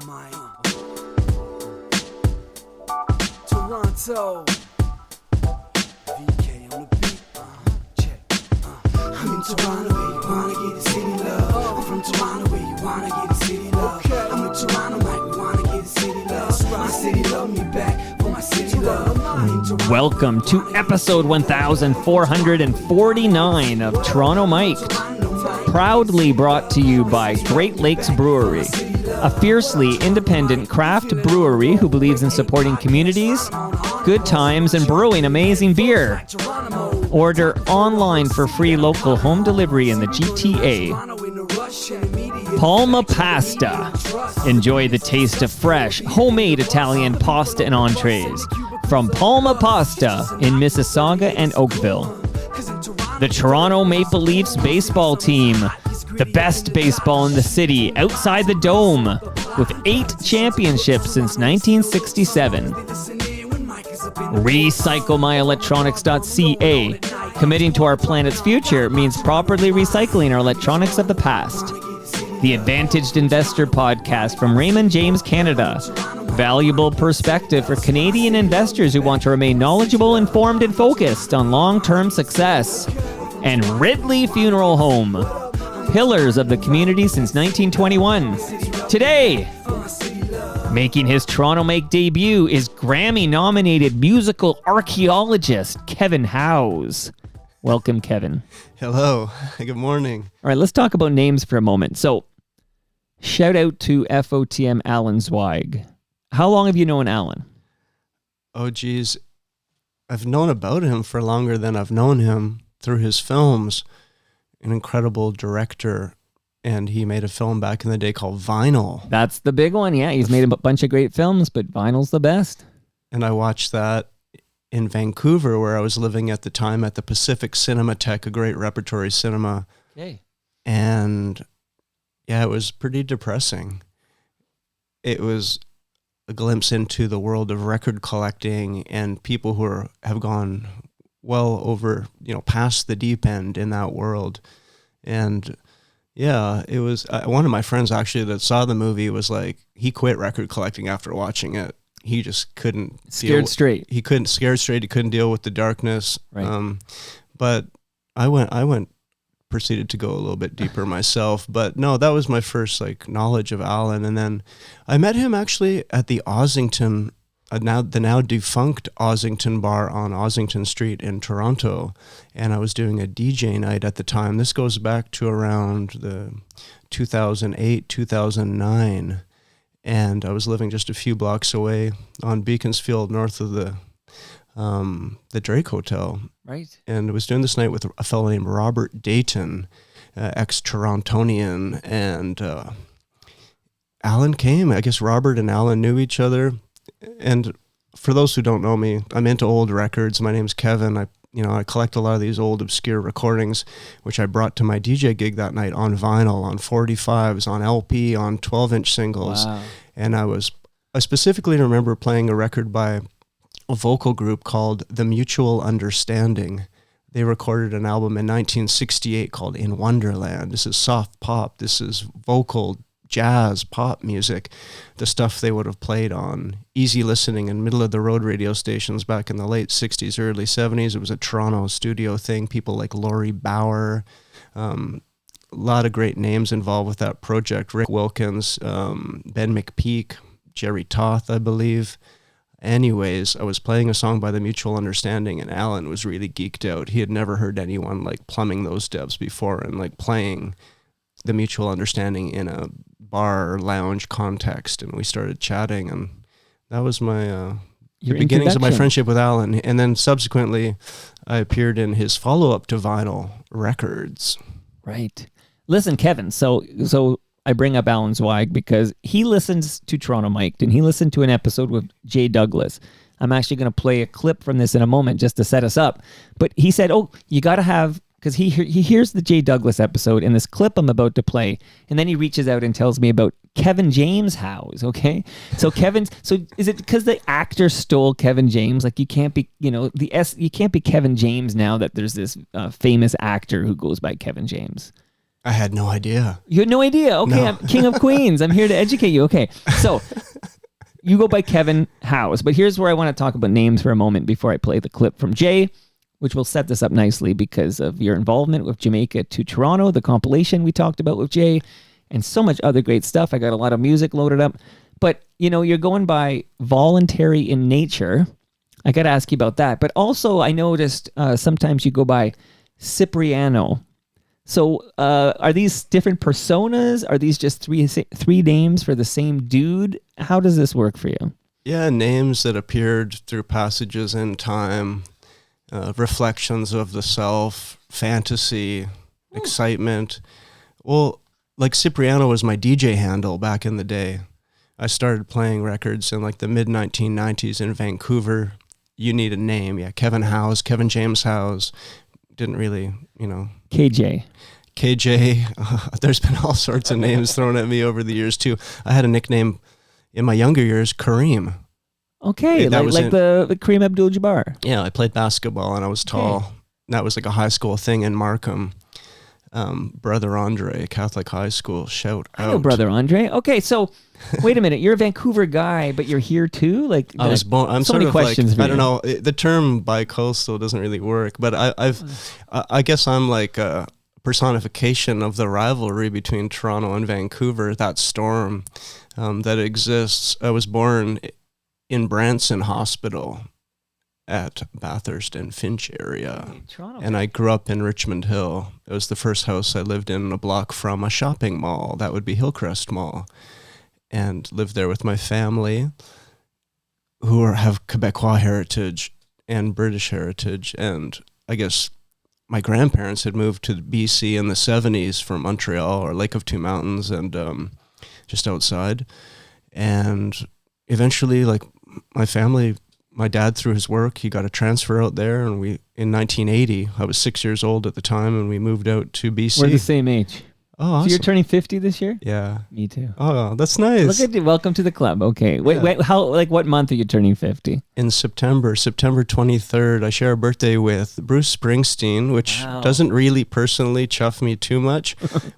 Mike. Toronto. VK on the beat. Check. I'm in Toronto where you wanna get the city love. I'm from Toronto where you wanna get the city love. I'm in Toronto, Mike, we wanna get the city love. My city love me back for my city love. Welcome to episode 1449 of Toronto Mic'd, proudly brought to you by Great Lakes Brewery, a fiercely independent craft brewery who believes in supporting communities, good times, and brewing amazing beer. Order online for free local home delivery in the GTA. Palma Pasta. Enjoy the taste of fresh, homemade Italian pasta and entrees from Palma Pasta in Mississauga and Oakville. The Toronto Maple Leafs baseball team, the best baseball in the city outside the Dome, with 8 championships since 1967. RecycleMyElectronics.ca. Committing to our planet's future means properly recycling our electronics of the past. The Advantaged Investor Podcast from Raymond James Canada. Valuable perspective for Canadian investors who want to remain knowledgeable, informed, and focused on long-term success. And Ridley Funeral Home. Pillars of the community since 1921. Today, making his Toronto Make debut is Grammy-nominated musical archaeologist Kevin Howes. Welcome, Kevin. Hello. Good morning. All right, let's talk about names for a moment. So, shout out to FOTM Alan Zweig. How long have you known Alan? Oh, geez. I've known about him for longer than I've known him through his films. An incredible director, and he made a film back in the day called Vinyl. That's the big one, yeah. He's made a bunch of great films, but Vinyl's the best. And I watched that in Vancouver, where I was living at the time, at the Pacific Cinematheque, a great repertory cinema. Okay. And yeah, it was pretty depressing. It was a glimpse into the world of record collecting and people who have gone well over, past the deep end in that world. And yeah, it was one of my friends actually that saw the movie was like, he quit record collecting after watching it. He just couldn't scared straight. He couldn't deal with the darkness. Right. But I proceeded to go a little bit deeper myself. But no, that was my first knowledge of Alan. And then I met him actually at the Ossington, the now defunct Ossington bar on Ossington Street in Toronto. And I was doing a DJ night at the time. This goes back to around the 2008, 2009. And I was living just a few blocks away on Beaconsfield, north of the Drake Hotel. Right. And I was doing this night with a fellow named Robert Dayton, ex-Torontonian. And Alan came. I guess Robert and Alan knew each other. And for those who don't know me, I'm into old records. My name's Kevin. I collect a lot of these old obscure recordings, which I brought to my DJ gig that night on vinyl, on 45s, on LP, on 12-inch singles. Wow. And I specifically remember playing a record by a vocal group called The Mutual Understanding. They recorded an album in 1968 called In Wonderland. This is soft pop. This is vocal jazz pop music, the stuff they would have played on easy listening and middle of the road radio stations back in the late 60s, early 70s. It was a Toronto studio thing. People like Laurie Bauer, a lot of great names involved with that project. Rick Wilkins, Ben McPeak, Jerry Toth, I believe. Anyways, I was playing a song by The Mutual Understanding, and Alan was really geeked out. He had never heard anyone plumbing those depths before and playing The Mutual Understanding in a bar or lounge context. And we started chatting, and that was my the beginnings of my friendship with Alan. And then subsequently, I appeared in his follow-up to Vinyl Records. Right. Listen, Kevin, so I bring up Alan Zweig because he listens to Toronto Mic'd, and he listened to an episode with Jay Douglas. I'm actually going to play a clip from this in a moment just to set us up. But he said, you got to have, because he hears the Jay Douglas episode in this clip I'm about to play, and then he reaches out and tells me about Kevin James Howes, okay? So is it because the actor stole Kevin James? You can't be, you can't be Kevin James now that there's this famous actor who goes by Kevin James. I had no idea. You had no idea. Okay, No. I'm King of Queens. I'm here to educate you. Okay, so you go by Kevin Howes, but here's where I want to talk about names for a moment before I play the clip from Jay, which will set this up nicely because of your involvement with Jamaica to Toronto, the compilation we talked about with Jay, and so much other great stuff. I got a lot of music loaded up, but you're going by Voluntary in Nature. I got to ask you about that. But also, I noticed sometimes you go by Cipriano. So are these different personas? Are these just three names for the same dude? How does this work for you? Yeah, names that appeared through passages in time, reflections of the self, fantasy, excitement. Well, like Cipriano was my DJ handle back in the day. I started playing records in like the mid-1990s in Vancouver. You need a name. Yeah, Kevin Howes, Kevin James Howes. Didn't really, KJ. There's been all sorts of names thrown at me over the years too. I had a nickname in my younger years, Kareem. Okay, That was like the Kareem Abdul-Jabbar. Yeah, I played basketball and I was tall. Okay. That was like a high school thing in Markham. Brother Andre, Catholic high school, shout out. I know Brother Andre. Okay, so wait a minute. You're a Vancouver guy, but you're here too? Like I was born. I'm so sort many of questions like, for I don't you. know. The term bi-coastal doesn't really work, but I guess I'm like a personification of the rivalry between Toronto and Vancouver, that storm that exists. I was born in Branson Hospital at Bathurst and Finch area. Toronto. And I grew up in Richmond Hill. It was the first house I lived in a block from a shopping mall. That would be Hillcrest Mall. And lived there with my family who have Quebecois heritage and British heritage. And I guess my grandparents had moved to BC in the 70s from Montreal or Lake of Two Mountains and just outside. And eventually, like my family, my dad, through his work, he got a transfer out there, and in 1980, I was 6 years old at the time, and we moved out to BC. We're the same age. Oh, awesome. So you're turning 50 this year? Yeah. Me too. Oh, that's nice. Look at you. Welcome to the club. Okay. Wait, what month are you turning 50? In September 23rd, I share a birthday with Bruce Springsteen, which Wow. doesn't really personally chuff me too much,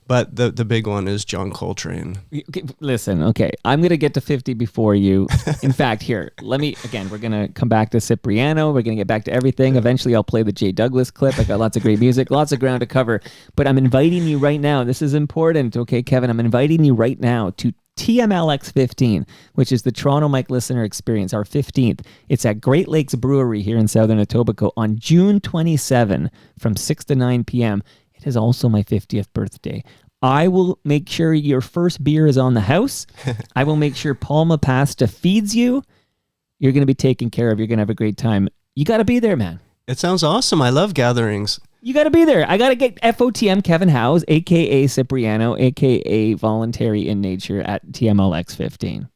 but the big one is John Coltrane. Okay, listen, okay. I'm going to get to 50 before you. In fact, here, we're going to come back to Cipriano. We're going to get back to everything. Eventually, I'll play the Jay Douglas clip. I got lots of great music, lots of ground to cover. But I'm inviting you right now. This is important, okay, Kevin? I'm inviting you right now to TMLX 15, which is the Toronto Mike Listener Experience, our 15th. It's at Great Lakes Brewery here in Southern Etobicoke on June 27 from 6 to 9 p.m. It is also my 50th birthday. I will make sure your first beer is on the house. I will make sure Palma Pasta feeds you. You're going to be taken care of. You're going to have a great time. You got to be there, man. It sounds awesome. I love gatherings. You got to be there. I got to get FOTM Kevin Howes, a.k.a. Cipriano, a.k.a. Voluntary in Nature at TMLX 15.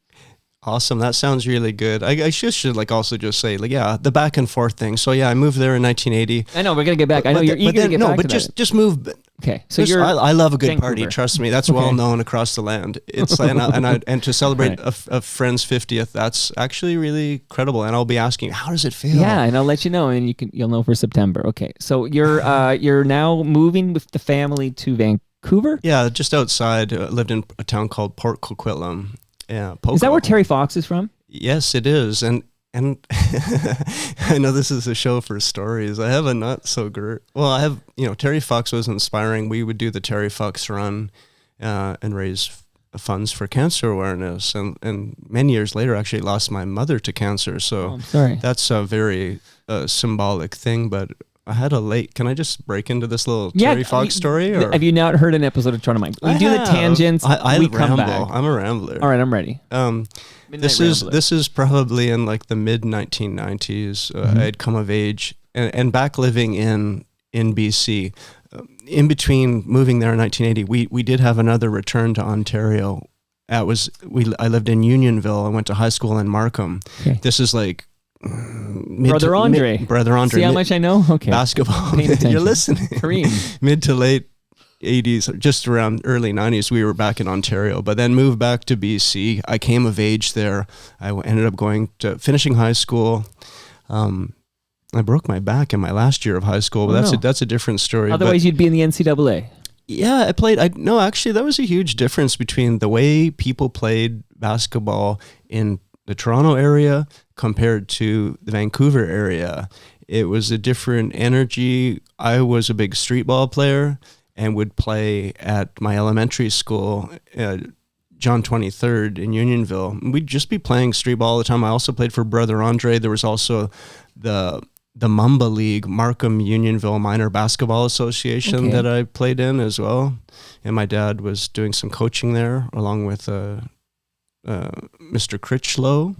Awesome. That sounds really good. I should like also just say, like, yeah, the back and forth thing. So yeah, I moved there in 1980. I know, we're going to get back. I know you're eager to get back to that. Just move. Okay, so you're I love a good Vancouver. party. Trust me, that's well known across the land. It's and to celebrate Right. a friend's 50th, that's actually really credible. And I'll be asking, how does it feel? Yeah, and I'll let you know, and you'll know for September. Okay, so you're now moving with the family to Vancouver? Yeah, just outside. Lived in a town called Port Coquitlam. Yeah, Is that where Terry Fox is from? Yes, it is. And I know this is a show for stories. I have a not so great. Well, I have, Terry Fox was inspiring. We would do the Terry Fox run and raise funds for cancer awareness. And many years later, actually lost my mother to cancer. So I'm sorry. that's a very symbolic thing. But I had can I just break into this little Terry Fox story? Or? Have you not heard an episode of Toronto Mike? We do the tangents. I we ramble. come back. I'm a rambler. All right, I'm ready. This is probably in like the mid 1990s. I had come of age and back living in BC. In between moving there in 1980, we did have another return to Ontario. I lived in Unionville. I went to high school in Markham. Okay. This is like Brother Andre. Brother Andre. See how much I know? Okay. Basketball. Paying attention. You're listening. Kareem. Mid to late 80s, just around early 90s, we were back in Ontario, but then moved back to BC. I came of age there. I ended up finishing high school. I broke my back in my last year of high school, but that's a different story. Otherwise, you'd be in the NCAA. Yeah, actually, that was a huge difference between the way people played basketball in the Toronto area compared to the Vancouver area. It was a different energy. I was a big street ball player and would play at my elementary school, John 23rd in Unionville. We'd just be playing street ball all the time. I also played for Brother Andre. There was also the Mamba League, Markham Unionville Minor Basketball Association that I played in as well. And my dad was doing some coaching there along with Mr. Critchlow,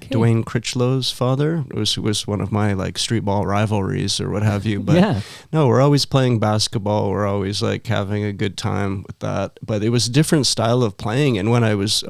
Dwayne Critchlow's father. It was one of my like street ball rivalries or what have you. But no, we're always playing basketball. We're always like having a good time with that. But it was a different style of playing. And when I was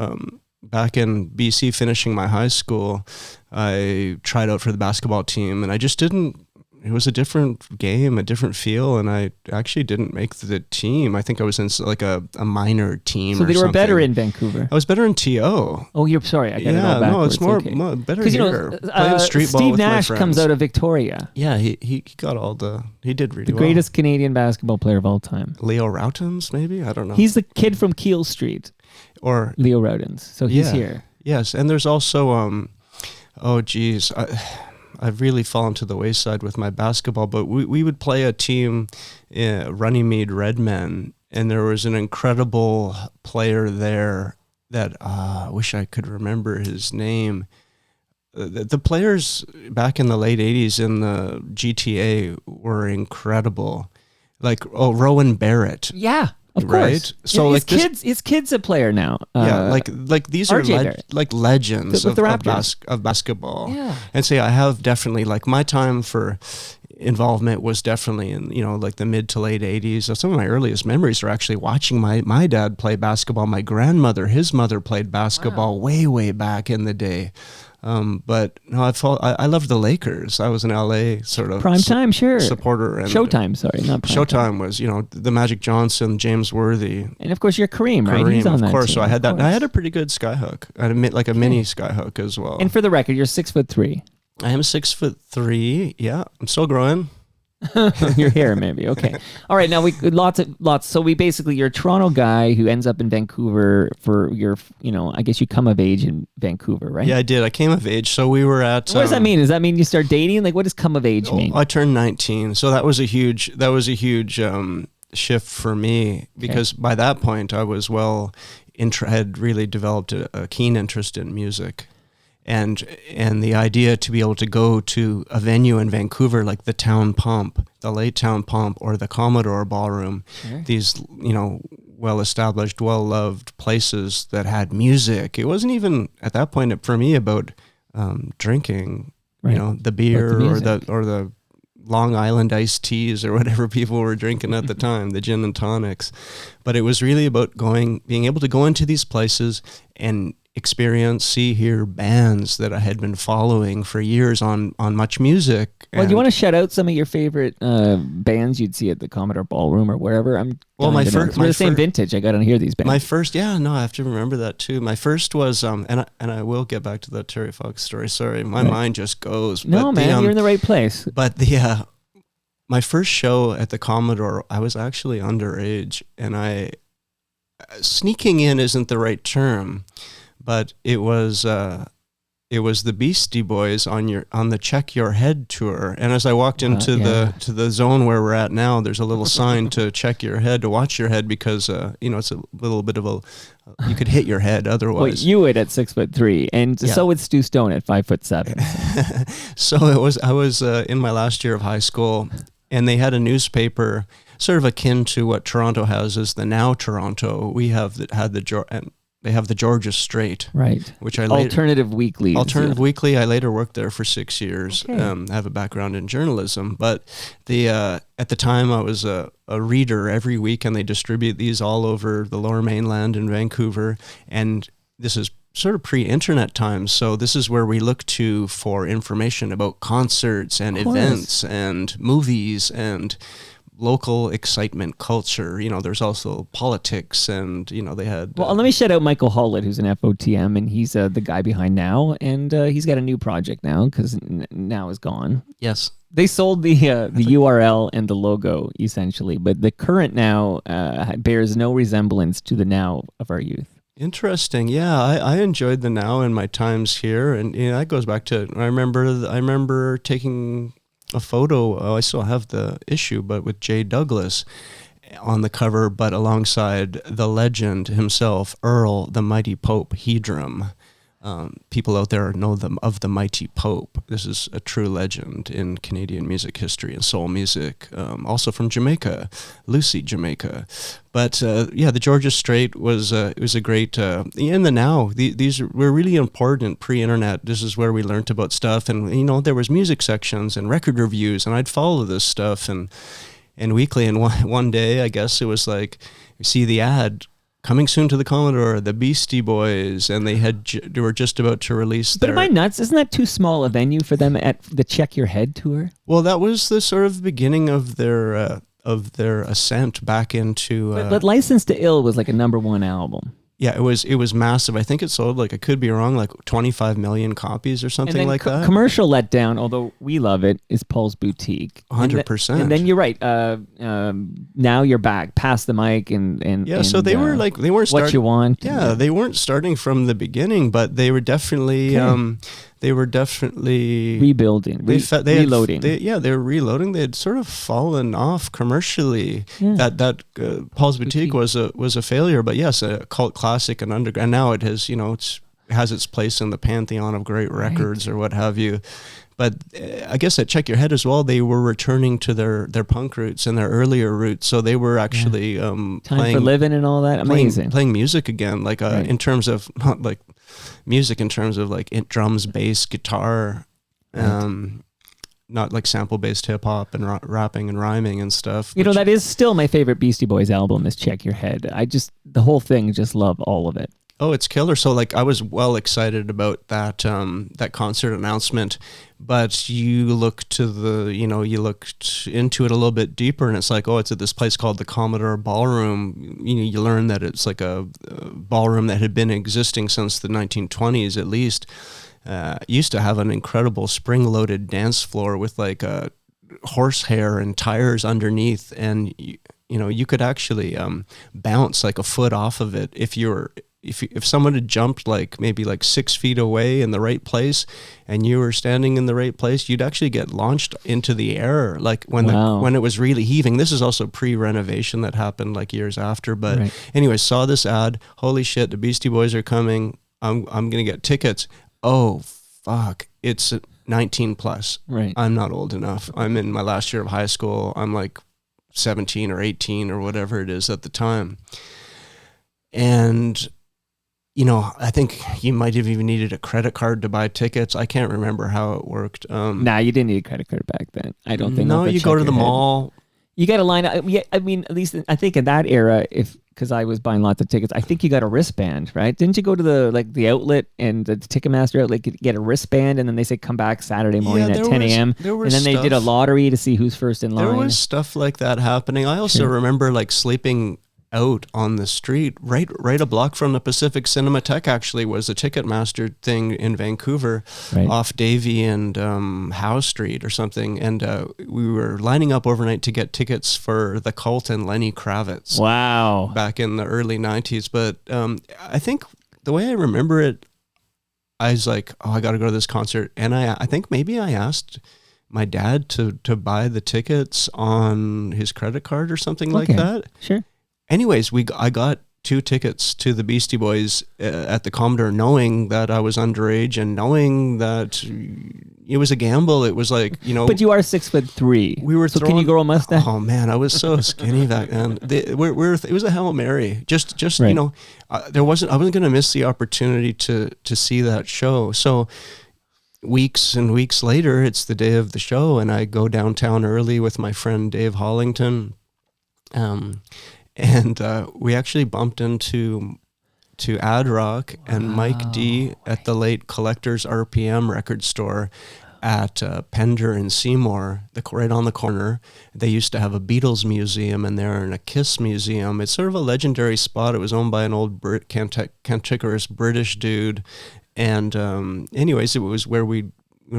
back in BC finishing my high school, I tried out for the basketball team and I just didn't. It was a different game, a different feel, and I actually didn't make the team. I think I was in like a minor team. So they were better in Vancouver. I was better in TO. Oh, you're sorry. I got it all backwards. No, it's more better here. Playing street ball Steve with my Nash friends. comes out of Victoria. Yeah, he got he did really The well. greatest Canadian basketball player of all time. Leo Routens, maybe? I don't know. He's the kid from Keele Street. Or Leo Routens. So he's here. Yes, and there's also I've really fallen to the wayside with my basketball, but we would play a team, Runnymede Redmen, and there was an incredible player there that I wish I could remember his name. The players back in the late 80s in the GTA were incredible. Like, Rowan Barrett. Yeah. Of course. Right? So his kid's a player now. Like these are like legends with of the Raptors. basketball. Yeah. And say I have definitely, like, my time for involvement was definitely in, like the mid to late 80s. Some of my earliest memories are actually watching my dad play basketball. My grandmother, his mother played basketball way back in the day. But no, I loved the Lakers. I was an LA sort of prime time, supporter. And Showtime, sorry, not prime Showtime was, the Magic Johnson, James Worthy, and of course you're Kareem, right? He's on of that course. team, So I had that. course. And I had a pretty good skyhook. I had a mini skyhook as well. And for the record, you're 6'3". I am 6'3". Yeah, I'm still growing. Your hair, maybe. Okay. All right. Now lots. So you're a Toronto guy who ends up in Vancouver for your, I guess you come of age in Vancouver, right? Yeah, I did. I came of age. So we were at. What does that mean? Does that mean you start dating? Like, what does come of age mean? I turned 19. So that was a huge shift for me because by that point I was had really developed a keen interest in music. And the idea to be able to go to a venue in Vancouver like the Town Pump, the late Town Pump, or the Commodore Ballroom, these, well-established, well-loved places that had music. It wasn't even at that point for me about drinking, the beer or the Long Island iced teas or whatever people were drinking at the time, the gin and tonics. But it was really about being able to go into these places and experience, hear bands that I had been following for years on Much Music. Well, do you want to shout out some of your favorite bands you'd see at the Commodore Ballroom or wherever? We're the same vintage. I got to hear these bands. My first, I have to remember that too. My first was, and I will get back to that Terry Fox story. Sorry, my mind just goes. No, but man, you're in the right place. But my first show at the Commodore, I was actually underage, and sneaking in isn't the right term. But it was the Beastie Boys on the Check Your Head tour, and as I walked into the zone where we're at now, there's a little sign to check your head, to watch your head, because it's a little bit of you could hit your head otherwise. Well, you would at 6'3", and so would Stu Stone at 5'7". So I was in my last year of high school, and they had a newspaper sort of akin to what Toronto has as the Now Toronto. We have They have the Georgia Straight, right? Which I Alternative Weekly. Weekly. I later worked there for 6 years. I have a background in journalism, but at the time I was a reader every week, and they distribute these all over the Lower Mainland in Vancouver. And this is sort of pre-internet times, so this is where we look to for information about concerts and events and movies and local excitement culture. You know, there's also politics, and you know they had. Well, let me shout out Michael Hollett, who's an FOTM, and he's the guy behind Now, and he's got a new project now because Now is gone. Yes. They sold the URL and the logo essentially, but the current Now bears no resemblance to the Now of our youth. Interesting. Yeah, I enjoyed the Now in my times here, and you know, that goes back to I remember taking a photo. I still have the issue, but with Jay Douglas on the cover, but alongside the legend himself, Earl the Mighty Pope Hedrum. People out there know them of the Mighty Pope. This is a true legend in Canadian music history and soul music. Also from Jamaica, Lucy, Jamaica. But the Georgia Strait was it was a great. In the Now, these were really important pre-internet. This is where we learned about stuff, and you know there was music sections and record reviews, and I'd follow this stuff and weekly. And one day, I guess it was like you see the ad. Coming soon to the Commodore, the Beastie Boys, and they were just about to release But am I nuts? Isn't that too small a venue for them at the Check Your Head tour? Well, that was the sort of beginning of their ascent back into. But License to Ill was like a #1 album. Yeah, it was massive. I think it sold like, I could be wrong, like 25 million copies or something like that. Commercial letdown, although we love it, is Paul's Boutique. 100%. And then you're right. Now You're Back, Pass the Mic, and yeah. So they were like, they weren't starting. What You Want. Yeah, they weren't starting from the beginning, but they were definitely. They were definitely rebuilding, reloading. They were reloading. They had sort of fallen off commercially. Yeah. That Paul's Boutique was a failure, but yes, a cult classic and underground. Now it has, it has its place in the pantheon of great records or what have you. But I guess at Check Your Head as well, they were returning to their punk roots and their earlier roots. So they were actually Time for Living and all that. Amazing. Playing music again, like in terms of not like music in terms of like drums, bass, guitar, not like sample-based hip-hop and rapping and rhyming and stuff. You know, that is still my favorite Beastie Boys album is Check Your Head. The whole thing, just love all of it. Oh, it's killer. So like I was well excited about that that concert announcement, but you looked into it a little bit deeper and it's like, oh, it's at this place called the Commodore Ballroom. You learn that it's like a ballroom that had been existing since the 1920s at least. Used to have an incredible spring-loaded dance floor with like horsehair and tires underneath, and you could actually bounce like a foot off of it if someone had jumped like maybe like 6 feet away in the right place and you were standing in the right place, you'd actually get launched into the air like when it was really heaving. This is also pre-renovation that happened like years after. But anyway, saw this ad. Holy shit, the Beastie Boys are coming. I'm going to get tickets. Oh, fuck. It's 19 plus. Right. I'm not old enough. I'm in my last year of high school. I'm like 17 or 18 or whatever it is at the time. And I think you might have even needed a credit card to buy tickets. I can't remember how it worked. Nah, you didn't need a credit card back then. I don't think. No, you go to the mall. You got to line up. Yeah, I mean, at least I think in that era, because I was buying lots of tickets, I think you got a wristband, right? Didn't you go to the outlet and the Ticketmaster outlet, get a wristband, and then they say come back Saturday morning at 10 a.m. And then they did a lottery to see who's first in line. There was stuff like that happening. I also remember like sleeping out on the street, right a block from the Pacific Cinematheque. Actually, was a Ticketmaster thing in Vancouver, off Davie and Howe Street or something. And we were lining up overnight to get tickets for The Cult and Lenny Kravitz. Wow! Back in the early 90s. But I think the way I remember it, I was like, oh, I got to go to this concert, and I think maybe I asked my dad to buy the tickets on his credit card or something like that. Sure. Anyways, I got 2 tickets to the Beastie Boys at the Commodore, knowing that I was underage and knowing that it was a gamble. It was like, But you are 6'3". We were. So can you grow a mustache? Oh man, I was so skinny back then. It was a Hail Mary. Just right. I wasn't going to miss the opportunity to see that show. So weeks and weeks later, it's the day of the show, and I go downtown early with my friend Dave Hollington. And we actually bumped into Ad Rock and Mike D at the late Collector's RPM record store. at Pender and Seymour, right on the corner. They used to have a Beatles museum in there and a Kiss museum. It's sort of a legendary spot. It was owned by an old cantankerous British dude. And anyways, it was where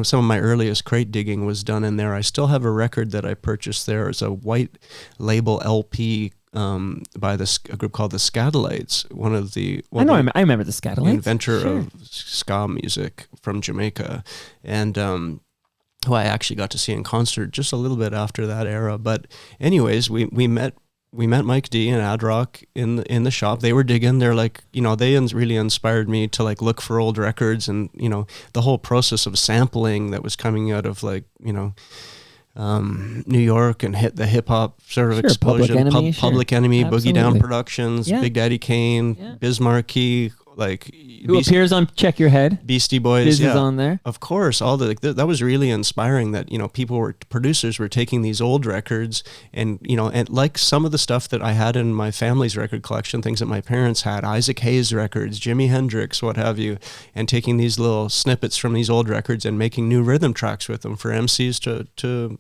some of my earliest crate digging was done in there. I still have a record that I purchased there. It's a white label LP by a group called the Scatolites. I remember the Scatolites. Inventor of ska music from Jamaica, and who I actually got to see in concert just a little bit after that era. But anyways, we met Mike D and Adrock in the shop. They were digging. They're like, they really inspired me to like look for old records, and the whole process of sampling that was coming out of like New York and hit the hip hop sort of explosion. Public Enemy, Boogie Down Productions, Big Daddy Kane, Biz Markie, like who appears on Check Your Head. Beastie Boys, Biz is on there. Of course, all that was really inspiring. That producers were taking these old records and like some of the stuff that I had in my family's record collection, things that my parents had, Isaac Hayes records, Jimi Hendrix, what have you, and taking these little snippets from these old records and making new rhythm tracks with them for MCs to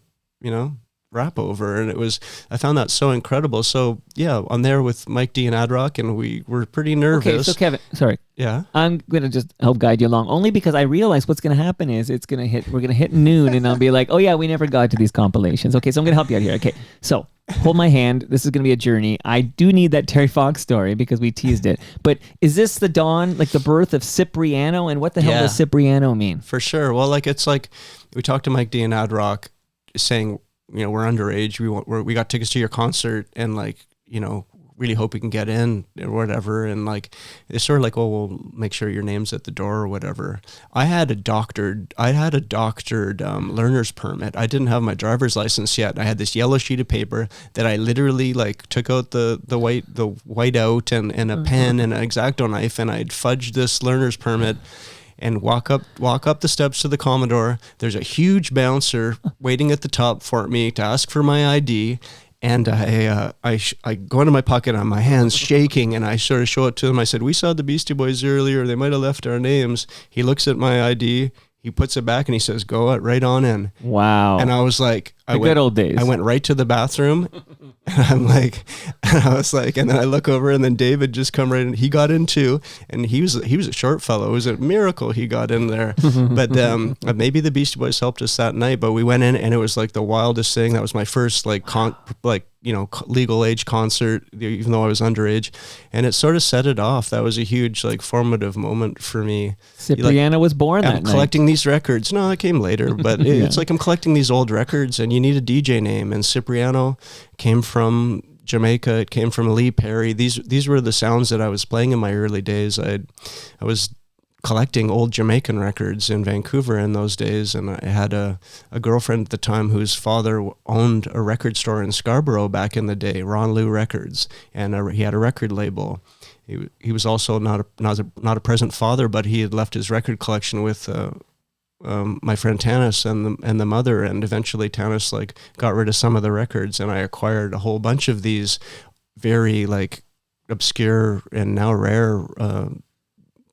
rap over. And I found that so incredible. So yeah, I'm there with Mike D and Adrock, and we were pretty nervous. Okay, so Kevin, sorry. Yeah. I'm going to just help guide you along, only because I realize what's going to happen is we're going to hit noon and I'll be like, oh yeah, we never got to these compilations. Okay, so I'm going to help you out here. Okay, so hold my hand. This is going to be a journey. I do need that Terry Fox story because we teased it. But is this the dawn, like the birth of Cipriano? And what the hell does Cipriano mean? For sure. Well, it's like we talked to Mike D and Adrock saying, we're underage. We got tickets to your concert, and really hope we can get in or whatever. And like, it's sort of like, oh, we'll make sure your name's at the door or whatever. I had a doctored learner's permit. I didn't have my driver's license yet. I had this yellow sheet of paper that I literally like took out the white out and a pen and an X-Acto knife, and I'd fudged this learner's permit and walk up the steps to the Commodore. There's a huge bouncer waiting at the top for me to ask for my ID. And I go into my pocket on my hands shaking, and I sort of show it to him. I said, we saw the Beastie Boys earlier. They might have left our names. He looks at my ID. He puts it back and he says, go right on in. Wow. And I was like, good old days. I went right to the bathroom and and then I look over, and then David just come right in. He got in too. And he was a short fellow. It was a miracle he got in there. But maybe the Beastie Boys helped us that night, but we went in and it was like the wildest thing. That was my first legal age concert, even though I was underage, and it sort of set it off. That was a huge formative moment for me. Cipriano was born that night. Collecting these records. No, it came later, but it's like I'm collecting these old records, and you need a DJ name, and Cipriano came from Jamaica. It came from Lee Perry. These were the sounds that I was playing in my early days. I was collecting old Jamaican records in Vancouver in those days, and I had a girlfriend at the time whose father owned a record store in Scarborough back in the day, Ron Lou Records, and he had a record label. He was also not a present father, but he had left his record collection with my friend Tanis and the mother, and eventually Tanis got rid of some of the records, and I acquired a whole bunch of these very obscure and now rare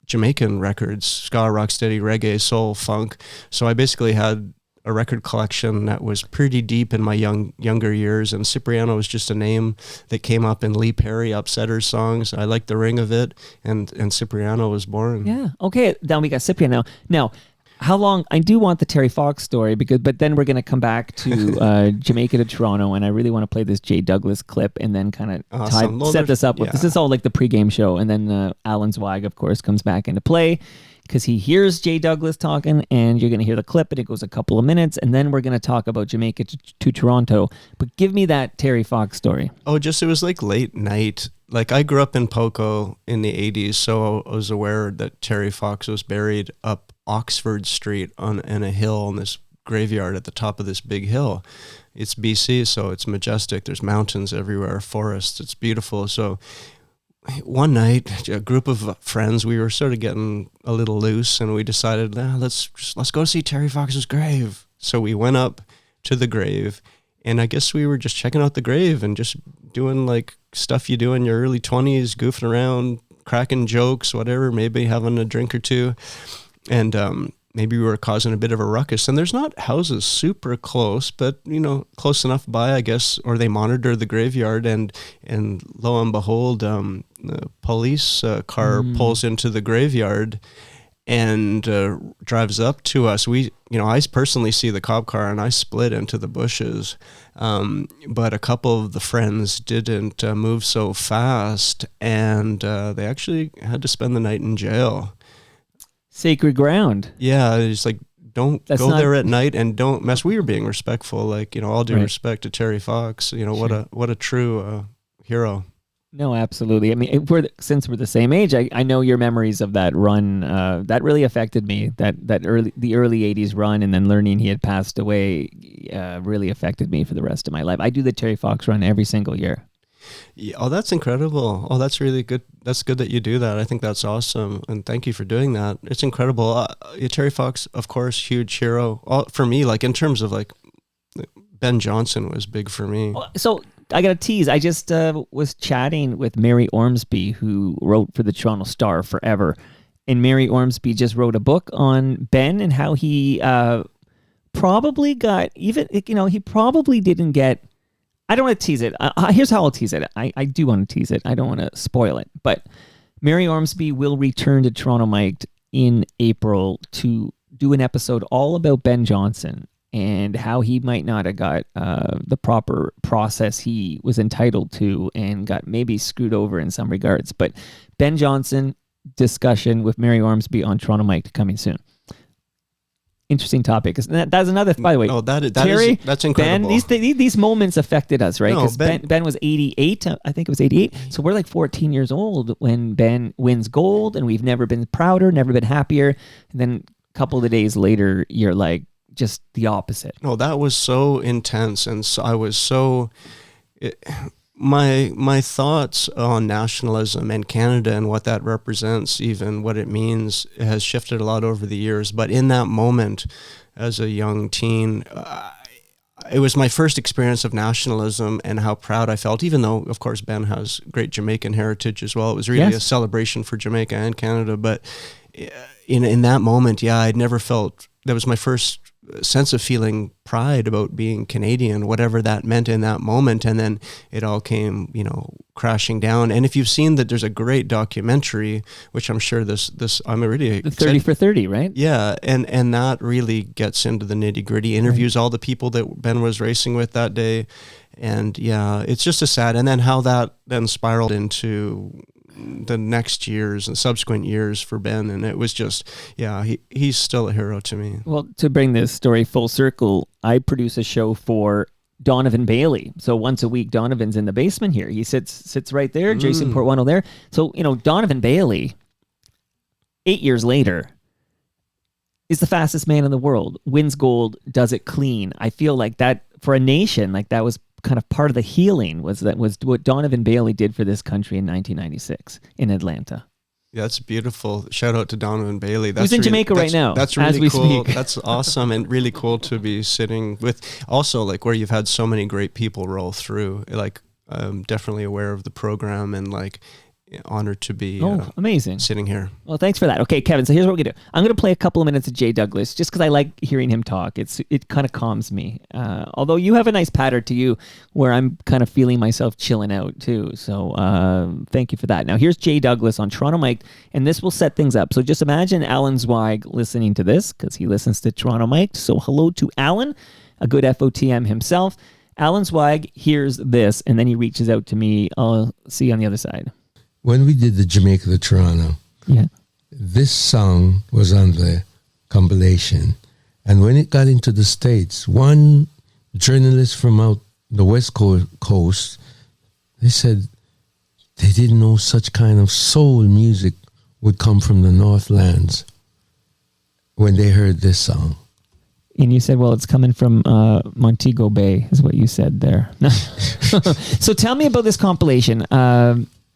Jamaican records, ska, rocksteady, reggae, soul, funk. So I basically had a record collection that was pretty deep in my younger years, and Cipriano was just a name that came up in Lee Perry Upsetters songs. I liked the ring of it, and Cipriano was born. Yeah. Okay. Then we got Cipriano. Now, how long? I do want the Terry Fox story, but then we're going to come back to Jamaica to Toronto, and I really want to play this Jay Douglas clip and then kind of set this up. This is all like the pregame show, and then Alan Zweig, of course, comes back into play because he hears Jay Douglas talking, and you're going to hear the clip, and it goes a couple of minutes, and then we're going to talk about Jamaica to Toronto. But give me that Terry Fox story. Oh, it was late night. I grew up in Poco in the 80s, so I was aware that Terry Fox was buried up Oxford Street in a hill on this graveyard at the top of this big hill. It's BC, so it's majestic. There's mountains everywhere, forests. It's beautiful. So one night, a group of friends, we were sort of getting a little loose, and we decided, let's go see Terry Fox's grave. So we went up to the grave, and I guess we were just checking out the grave and just doing stuff you do in your early 20s, goofing around, cracking jokes, whatever, maybe having a drink or two. And maybe we were causing a bit of a ruckus. And there's not houses super close, but close enough by, I guess, or they monitor the graveyard, and lo and behold, the police car pulls into the graveyard and drives up to us. I personally see the cop car and I split into the bushes. But a couple of the friends didn't move so fast, and they actually had to spend the night in jail. Sacred ground. Yeah, it's like, don't go there at night and don't mess. We were being respectful, like, all due respect to Terry Fox. What a true hero. No, absolutely. I mean, since we're the same age, I know your memories of that run. That really affected me. The early '80s run, and then learning he had passed away, really affected me for the rest of my life. I do the Terry Fox run every single year. Yeah, oh, that's incredible. Oh, that's really good. That's good that you do that. I think that's awesome, and thank you for doing that. It's incredible. Terry Fox, of course, huge hero for me. Like, in terms of, like, Ben Johnson was big for me. So I got a tease. I just was chatting with Mary Ormsby, who wrote for the Toronto Star forever. And Mary Ormsby just wrote a book on Ben and how he probably got, he probably didn't get, I don't want to tease it. Here's how I'll tease it. I do want to tease it. I don't want to spoil it. But Mary Ormsby will return to Toronto Mic'd in April to do an episode all about Ben Johnson and how he might not have got the proper process he was entitled to and got maybe screwed over in some regards. But Ben Johnson discussion with Mary Ormsby on Toronto Mic'd coming soon. Interesting topic. That's another, by the way. Oh, Terry, that's incredible. Ben, these moments affected us, right? Because Ben was 88. I think it was 88. So we're like 14 years old when Ben wins gold, and we've never been prouder, never been happier. And then a couple of days later, you're like, just the opposite. No, that was so intense, and so I was so. My thoughts on nationalism and Canada and what that represents, even what it means, has shifted a lot over the years. But in that moment, as a young teen, it was my first experience of nationalism and how proud I felt. Even though, of course, Ben has great Jamaican heritage as well, it was really a celebration for Jamaica and Canada. But in that moment, I'd never felt. That was my first sense of feeling pride about being Canadian, whatever that meant in that moment. And then it all came, crashing down. And if you've seen that, there's a great documentary, which I'm sure I'm really the 30 for 30, right? Yeah. And that really gets into the nitty gritty, interviews all the people that Ben was racing with that day. And it's just a sad, and then how that then spiraled into the next years and subsequent years for Ben, and it was just he's still a hero to me. Well, to bring this story full circle, I produce a show for Donovan Bailey. So once a week, Donovan's in the basement here. He sits right there, Jason Portuano there. So Donovan Bailey, 8 years later, is the fastest man in the world, wins gold, does it clean. I feel like that for a nation, like that was kind of part of the healing was what Donovan Bailey did for this country in 1996 in Atlanta. Yeah, that's beautiful. Shout out to Donovan Bailey. He's in Jamaica right now. That's really cool. That's awesome, and really cool to be sitting with. Also, like, where you've had so many great people roll through. Like, I'm definitely aware of the program, and like, honored to be amazing sitting here. Well, thanks for that. Okay, Kevin, so here's what we're gonna do. I'm gonna play a couple of minutes of Jay Douglas just because I like hearing him talk. It kind of calms me. Although you have a nice patter to you where I'm kind of feeling myself chilling out too. So thank you for that. Now here's Jay Douglas on Toronto Mic'd, and this will set things up. So just imagine Alan Zweig listening to this because he listens to Toronto Mic'd. So hello to Alan, a good FOTM himself. Alan Zweig hears this, and then he reaches out to me. I'll see you on the other side. When we did the Jamaica to Toronto, this song was on the compilation. And when it got into the States, one journalist from out the West Coast, they said they didn't know such kind of soul music would come from the Northlands when they heard this song. And you said, well, it's coming from Montego Bay, is what you said there. So tell me about this compilation.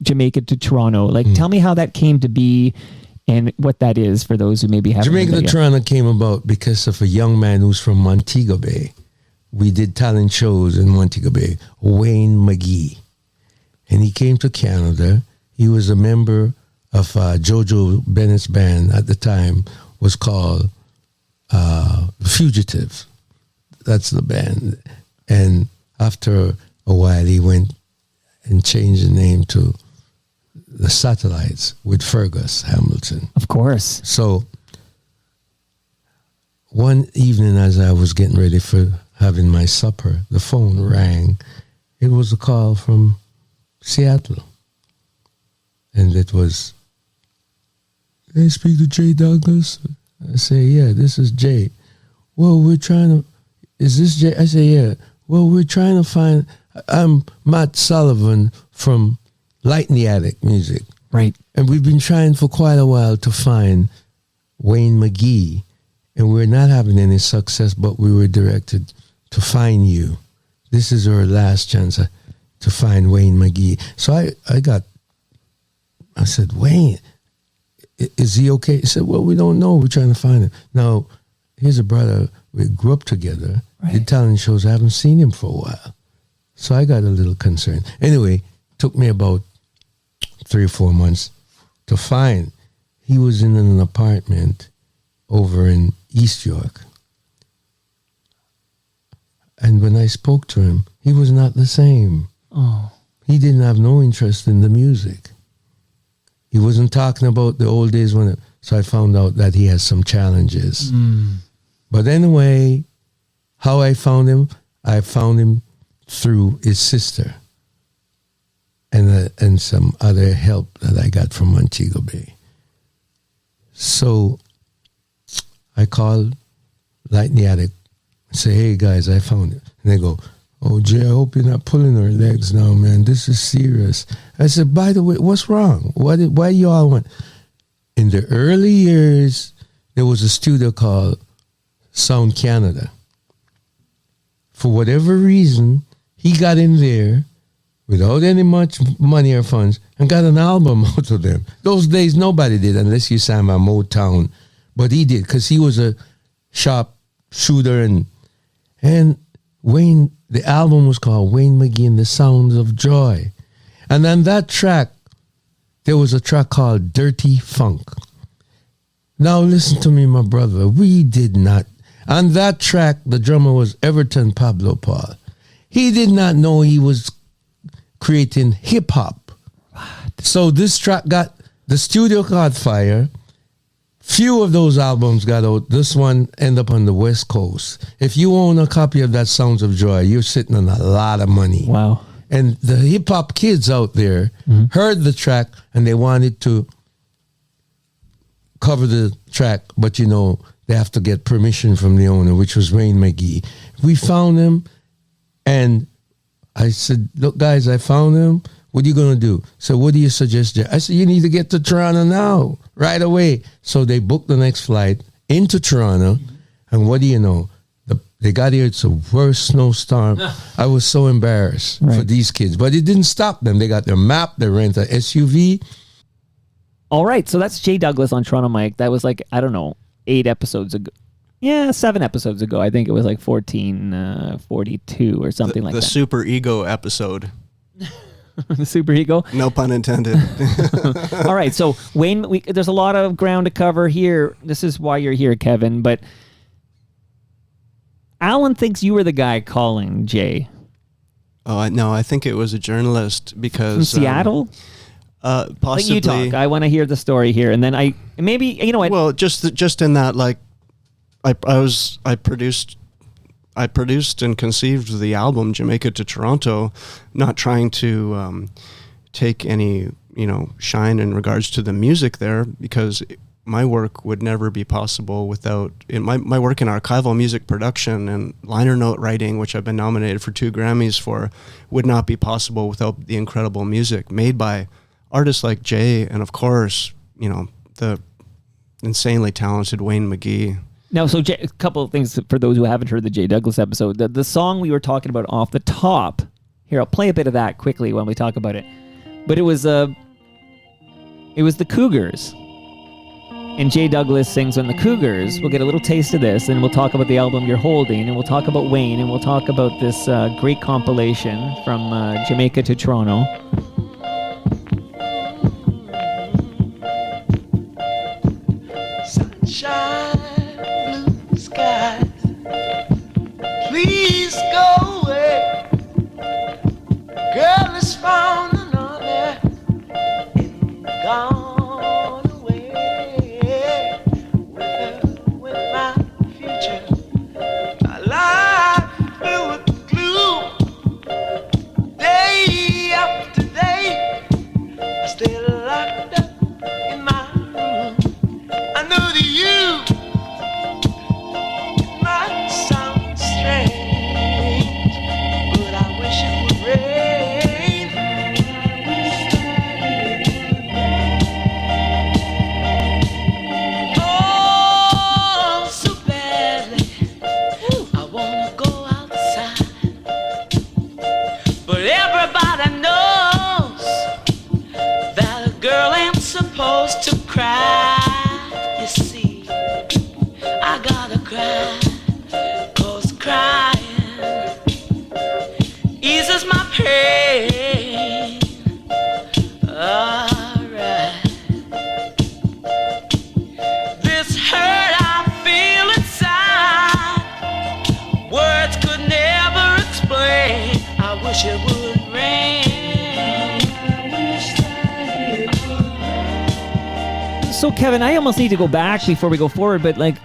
Jamaica to Toronto. Tell me how that came to be and what that is for those who maybe haven't. Jamaica to Toronto came about because of a young man who's from Montego Bay. We did talent shows in Montego Bay, Wayne McGee. And he came to Canada. He was a member of Jojo Bennett's band at the time, was called Fugitive. That's the band. And after a while, he went and changed the name to the Satellites with Fergus Hamilton. Of course. So one evening, as I was getting ready for having my supper, the phone rang. It was a call from Seattle. And it was, "Can I speak to Jay Douglas?" I say, "Yeah, this is Jay." "Well, we're trying to, is this Jay?" I say, "Yeah." "Well, we're trying to find, I'm Matt Sullivan from Light in the Attic Music. Right. And we've been trying for quite a while to find Wayne McGee. And we're not having any success, but we were directed to find you. This is our last chance to find Wayne McGee." So I said, "Wayne, is he okay?" He said, "Well, we don't know. We're trying to find him." Now, here's a brother. We grew up together. Right. Did talent shows. I haven't seen him for a while. So I got a little concerned. Anyway, took me about 3 or 4 months to find. He was in an apartment over in East York. And when I spoke to him, he was not the same. Oh. He didn't have no interest in the music. He wasn't talking about the old days so I found out that he has some challenges. But anyway, how I found him through his sister and some other help that I got from Montego Bay. So I called Light in the Attic and say, "Hey guys, I found it." And they go, "Oh Jay, I hope you're not pulling our legs now, man. This is serious." I said, "By the way, what's wrong? Why you all want?" In the early years, there was a studio called Sound Canada. For whatever reason, he got in there without any much money or funds and got an album out of them. Those days, nobody did unless you signed by Motown. But he did because he was a sharp shooter. And Wayne, the album was called Wayne McGee and the Sounds of Joy. And on that track, there was a track called Dirty Funk. Now listen to me, my brother. We did not. On that track, the drummer was Everton Pablo Paul. He did not know he was creating hip hop. So this track the studio caught fire. Few of those albums got out. This one ended up on the West Coast. If you own a copy of that Sounds of Joy, you're sitting on a lot of money. Wow. And the hip hop kids out there heard the track and they wanted to cover the track, but they have to get permission from the owner, which was Wayne McGee. We found him and I said, "Look guys, I found him. What are you going to do?" So what do you suggest, Jay? I said, "You need to get to Toronto now, right away." So they booked the next flight into Toronto. And what do you know? They got here, it's the worst snowstorm. I was so embarrassed for these kids. But it didn't stop them. They got their map, they rent an SUV. All right, so that's Jay Douglas on Toronto Mike. That was 8 episodes ago. Yeah, 7 episodes ago. I think it was 1442 or something like that. The super ego episode. The super ego? No pun intended. All right, so Wayne, there's a lot of ground to cover here. This is why you're here, Kevin. But Alan thinks you were the guy calling Jay. Oh, no, I think it was a journalist because... From Seattle? Possibly. You talk. I want to hear the story here. And then maybe, you know what? Well, just in that, I produced and conceived the album Jamaica to Toronto, not trying to take any shine in regards to the music there, because my work would never be possible without my work in archival music production and liner note writing, which I've been nominated for 2 Grammys for, would not be possible without the incredible music made by artists like Jay and, of course, the insanely talented Wayne McGee. Now, so Jay, a couple of things for those who haven't heard the Jay Douglas episode. The song we were talking about off the top, here, I'll play a bit of that quickly when we talk about it. But it was the Cougars. And Jay Douglas sings on the Cougars. We'll get a little taste of this, and we'll talk about the album You're Holding, and we'll talk about Wayne, and we'll talk about this great compilation from Jamaica to Toronto. Sunshine, blue supposed to cry, you see. I gotta cry, 'cause crying eases my pain. Alright. This hurt I feel inside, words could never explain. I wish it would rain. So Kevin, I almost need to go back before we go forward, but like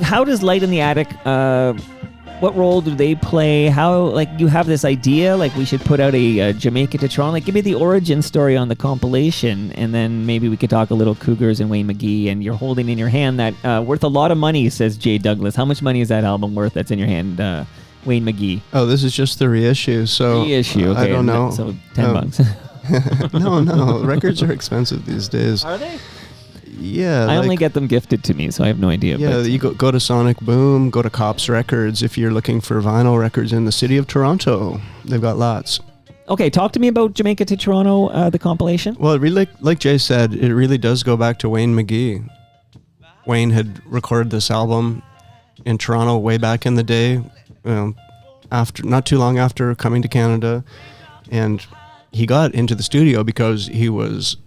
how does Light in the Attic, what role do they play? How, like, you have this idea, like we should put out a Jamaica to Toronto, like give me the origin story on the compilation, and then maybe we could talk a little Cougars and Wayne McGee, and you're holding in your hand that worth a lot of money, says Jay Douglas. How much money is that album worth that's in your hand, Wayne McGee? Oh, this is just the reissue, so Reissue, okay. I don't know. So $10. No, records are expensive these days. Are they? Yeah, I only get them gifted to me, so I have no idea. Yeah, but you go to Sonic Boom, go to Cops Records if you're looking for vinyl records in the city of Toronto. They've got lots. Okay, talk to me about Jamaica to Toronto, the compilation. Well, it really, like Jay said, it really does go back to Wayne McGee. Wayne had recorded this album in Toronto way back in the day, after not too long after coming to Canada, and he got into the studio because he was,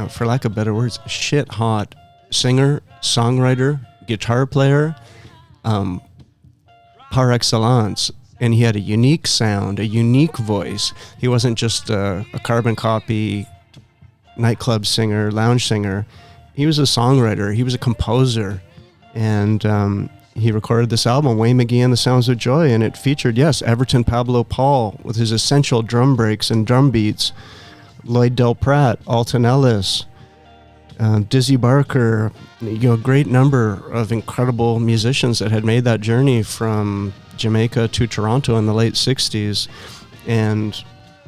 for lack of better words, shit hot singer, songwriter, guitar player, par excellence. And he had a unique sound, a unique voice. He wasn't just a carbon copy nightclub singer, lounge singer. He was a songwriter. He was a composer. And he recorded this album, Wayne McGee and the Sounds of Joy, and it featured, yes, Everton Pablo Paul with his essential drum breaks and drum beats, Lloyd Del Pratt, Alton Ellis, Dizzy Barker, a great number of incredible musicians that had made that journey from Jamaica to Toronto in the late 60s. And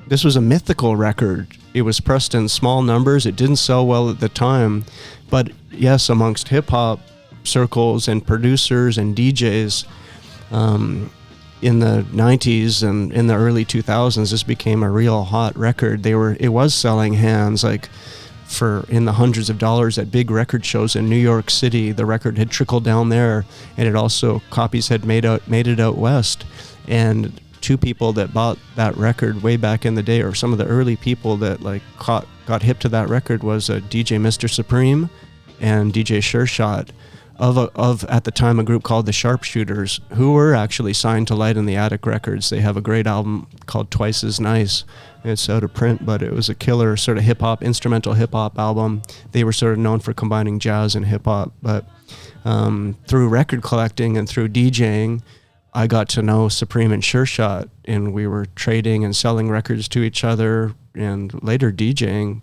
this was a mythical record. It was pressed in small numbers. It didn't sell well at the time. But yes, amongst hip-hop circles and producers and DJs in the 90s and in the early 2000s, this became a real hot record. It was selling hands like in the hundreds of dollars at big record shows in New York City. The record had trickled down there, and it also, copies had made it out west. And two people that bought that record way back in the day, or some of the early people that got hip to that record, was DJ Mr. Supreme and DJ Sure Shot of at the time a group called the Sharpshooters, who were actually signed to Light in the Attic Records. They have a great album called Twice as Nice. It's out of print, but it was a killer sort of hip-hop, instrumental hip-hop album. They were sort of known for combining jazz and hip-hop, but through record collecting and through DJing, I got to know Supreme and Sure Shot, and we were trading and selling records to each other, and later DJing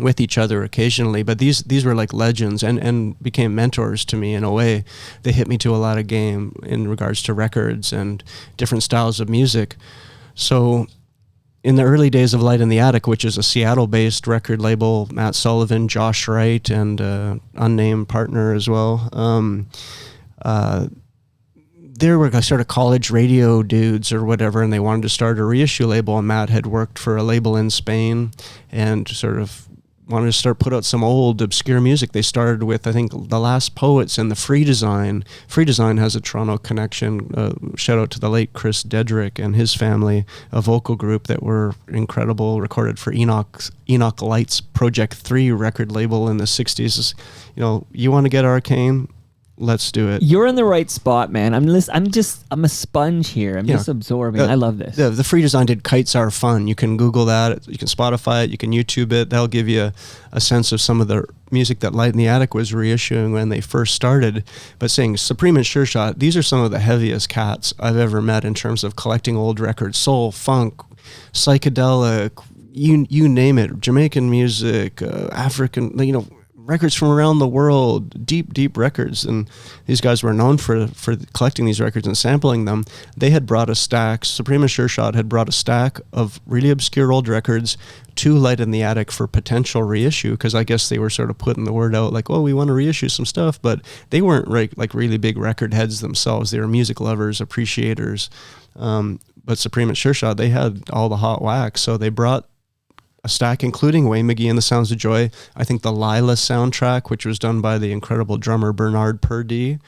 with each other occasionally. But these were like legends and became mentors to me in a way. They hit me to a lot of game in regards to records and different styles of music. So in the early days of Light in the Attic, which is a Seattle-based record label, Matt Sullivan, Josh Wright, and unnamed partner as well, there were sort of college radio dudes or whatever, and they wanted to start a reissue label, and Matt had worked for a label in Spain and sort of wanted to put out some old obscure music. They started with, I think, The Last Poets and the Free Design. Free Design has a Toronto connection. Shout out to the late Chris Dedrick and his family, a vocal group that were incredible, recorded for Enoch Light's Project 3 record label in the 60s. You want to get arcane? Let's do it. You're in the right spot, man. I'm a sponge here. I'm just absorbing. I love this. The Free Design did Kites Are Fun. You can Google that. You can Spotify it. You can YouTube it. That'll give you a sense of some of the music that Light in the Attic was reissuing when they first started. But saying Supreme and Sure Shot, these are some of the heaviest cats I've ever met in terms of collecting old records. Soul, funk, psychedelic, you name it. Jamaican music, African, records from around the world, deep records. And these guys were known for collecting these records and sampling them. They had brought a stack, Supreme and Sure Shot had brought a stack of really obscure old records to Light in the Attic for potential reissue, because I guess they were sort of putting the word out like, we want to reissue some stuff, but they weren't like really big record heads themselves. They were music lovers, appreciators. But Supreme and Sure Shot, they had all the hot wax, so they brought a stack, including Wayne McGee and the Sounds of Joy. I think the Lila soundtrack, which was done by the incredible drummer Bernard Purdie,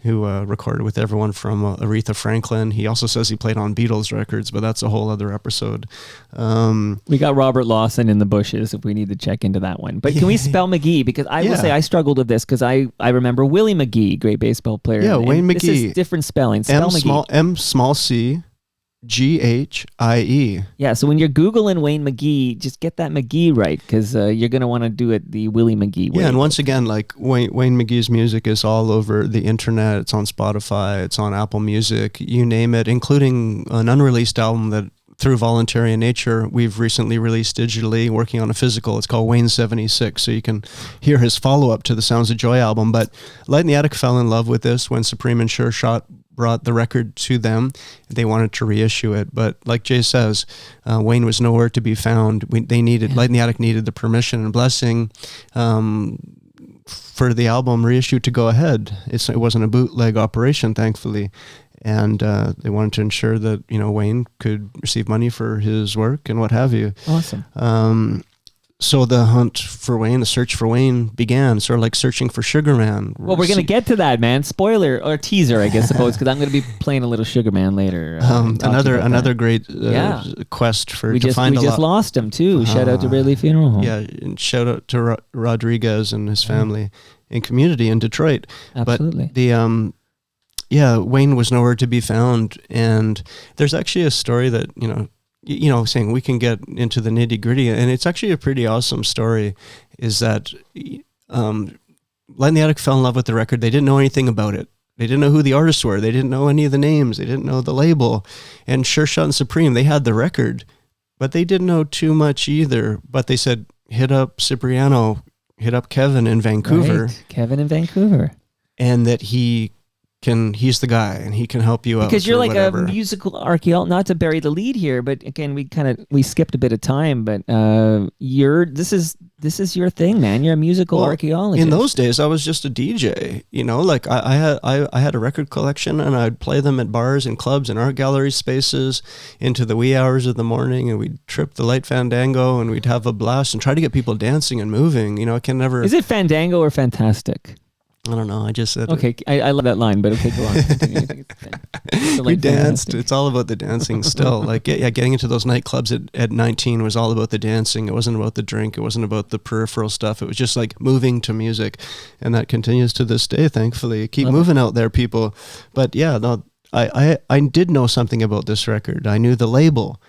who recorded with everyone from Aretha Franklin. He also says he played on Beatles records, but that's a whole other episode. We got Robert Lawson in the bushes if we need to check into that one. But can we spell McGee? Because I will say I struggled with this because I remember Willie McGee, great baseball player. Yeah, Wayne McGee. This is different spelling. Spell McGee. M small c, G-H-I-E. Yeah, so when you're Googling Wayne McGee, just get that McGee right because you're going to want to do it the Willie McGee way. Yeah, and once again, like Wayne McGee's music is all over the internet. It's on Spotify. It's on Apple Music. You name it, including an unreleased album that through Voluntary Nature we've recently released digitally, working on a physical. It's called Wayne 76, so you can hear his follow-up to the Sounds of Joy album. But Light in the Attic fell in love with this when Supreme and Sure Shot brought the record to them. They wanted to reissue it, but like Jay says, Wayne was nowhere to be found. Light in the Attic needed the permission and blessing for the album reissue to go ahead. It wasn't a bootleg operation, thankfully, and they wanted to ensure that Wayne could receive money for his work and what have you. Awesome. So the hunt for Wayne, the search for Wayne began, sort of like searching for Sugar Man. Well, we're going to get to that, man. Spoiler or teaser, I guess, suppose, because I'm going to be playing a little Sugar Man later. Another great quest We just lost him, too. Shout out to Ridley Funeral Home. Yeah, and shout out to Rodriguez and his family and community in Detroit. Absolutely. But the Wayne was nowhere to be found, and there's actually a story that saying we can get into the nitty gritty, and it's actually a pretty awesome story, is that Light in the Attic fell in love with the record. They didn't know anything about it. They didn't know who the artists were. They didn't know any of the names. They didn't know the label. And Sure Shot and Supreme, they had the record, but they didn't know too much either. But they said, hit up Cipriano, hit up Kevin in Vancouver. Right. Kevin in Vancouver. And that he's the guy and he can help you out. Because you're like whatever. a musical archaeologist, not to bury the lead here, but again, we skipped a bit of time, but this is your thing, man. You're a musical archaeologist. In those days, I was just a DJ, like I had a record collection and I'd play them at bars and clubs and art gallery spaces into the wee hours of the morning, and we'd trip the light fandango and we'd have a blast and try to get people dancing and moving. I can never... Is it fandango or fantastic? I don't know. I just said okay. I love that line, but okay, go on. We danced. It's all about the dancing still. Like, getting into those nightclubs at 19 was all about the dancing. It wasn't about the drink. It wasn't about the peripheral stuff. It was just like moving to music. And that continues to this day, thankfully. Keep moving out there, people. But yeah, no, I did know something about this record. I knew the label.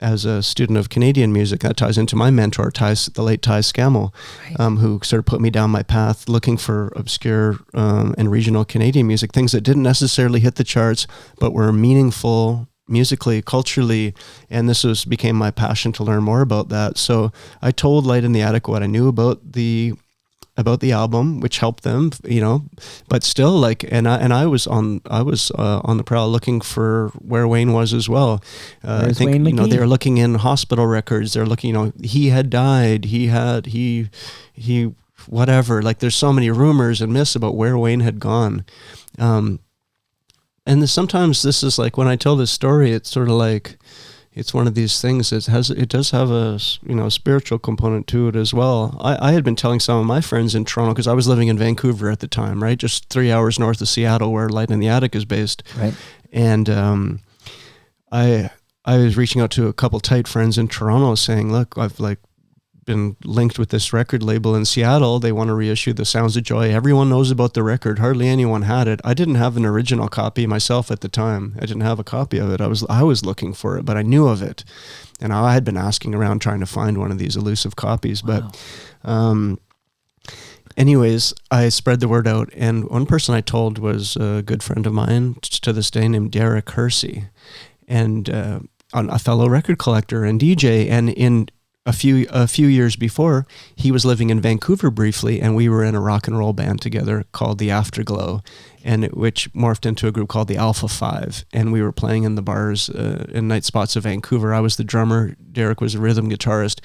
As a student of Canadian music, that ties into my mentor, the late Ty Scammell, who sort of put me down my path looking for obscure and regional Canadian music, things that didn't necessarily hit the charts, but were meaningful musically, culturally, and this became my passion to learn more about that. So I told Light in the Attic what I knew about the album, which helped them, but still, I was on the prowl looking for where Wayne was as well. I think Wayne McGee? They were looking in hospital records. They're looking, he had died. He whatever. Like, there's so many rumors and myths about where Wayne had gone. And sometimes this is like, when I tell this story, it's sort of like, it's one of these things that it does have a spiritual component to it as well. I had been telling some of my friends in Toronto, because I was living in Vancouver at the time, right, just 3 hours north of Seattle, where Light in the Attic is based. Right. And I was reaching out to a couple tight friends in Toronto, saying, "Look, I've been linked with this record label in Seattle. They want to reissue the Sounds of Joy. Everyone knows about the record. Hardly anyone had it. I didn't have an original copy myself at the time. I didn't have a copy of it. I was looking for it, but I knew of it. And I had been asking around trying to find one of these elusive copies. Wow. But anyways, I spread the word out. And one person I told was a good friend of mine to this day named Derek Hersey, and a fellow record collector and DJ. And in a few years before, he was living in Vancouver briefly, and we were in a rock and roll band together called the Afterglow, which morphed into a group called the Alpha 5, and we were playing in the bars and night spots of Vancouver. I was the drummer. Derek was a rhythm guitarist.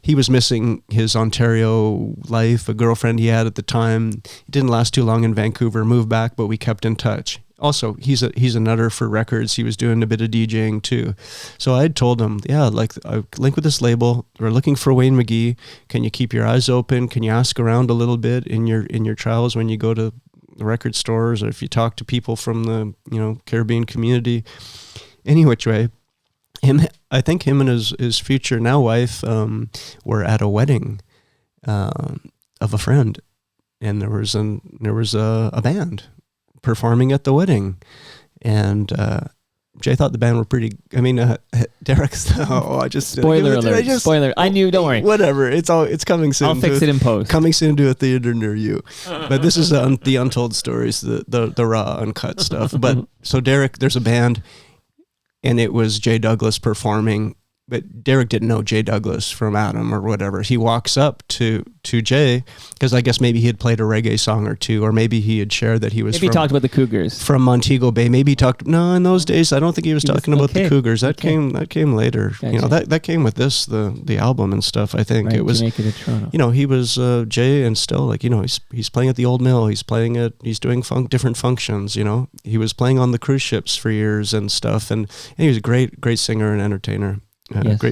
He was missing his Ontario life, a girlfriend he had at the time. It didn't last too long in Vancouver, moved back, but we kept in touch. also he's a nutter for records. He was doing a bit of DJing too. So I had told him, yeah, like I link with this label. We're looking for Wayne McGee. Can you keep your eyes open? Can you ask around a little bit in your travels when you go to the record stores, or if you talk to people from the Caribbean community? Any which way, I think him and his future now wife were at a wedding of a friend, and there was a band performing at the wedding, and Jay thought the band were pretty. I mean, Derek's. Spoiler alert! Spoiler. I knew. Don't worry. Whatever. It's coming soon. I'll fix it in post. Coming soon to a theater near you. But this is the untold stories, the raw, uncut stuff. But so Derek, there's a band, and it was Jay Douglas performing. But Derek didn't know Jay Douglas from Adam or whatever. He walks up to Jay, because I guess maybe he had played a reggae song or two, or maybe he had shared that he was maybe he talked about the Cougars from Montego Bay. Maybe he talked. No, in those days, I don't think he was talking about the Cougars. That came later. Gotcha. That came with the album and stuff. I think it was. Jamaica to Toronto. He was Jay, and still he's playing at the Old Mill. He's doing different functions. He was playing on the cruise ships for years and stuff, and he was a great singer and entertainer. Yes.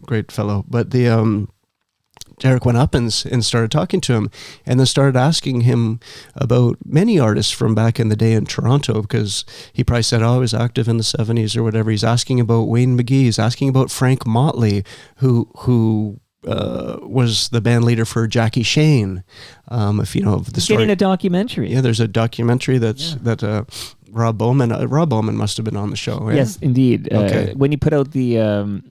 Great fellow. But Derek went up and started talking to him, and then started asking him about many artists from back in the day in Toronto, because he probably said, I was active in the 70s or whatever. He's asking about Wayne McGee. He's asking about Frank Motley, who was the band leader for Jackie Shane. If you know of the story. Getting a documentary. Yeah, there's a documentary that Rob Bowman must have been on the show. Yeah? Yes, indeed. Okay. When he put out the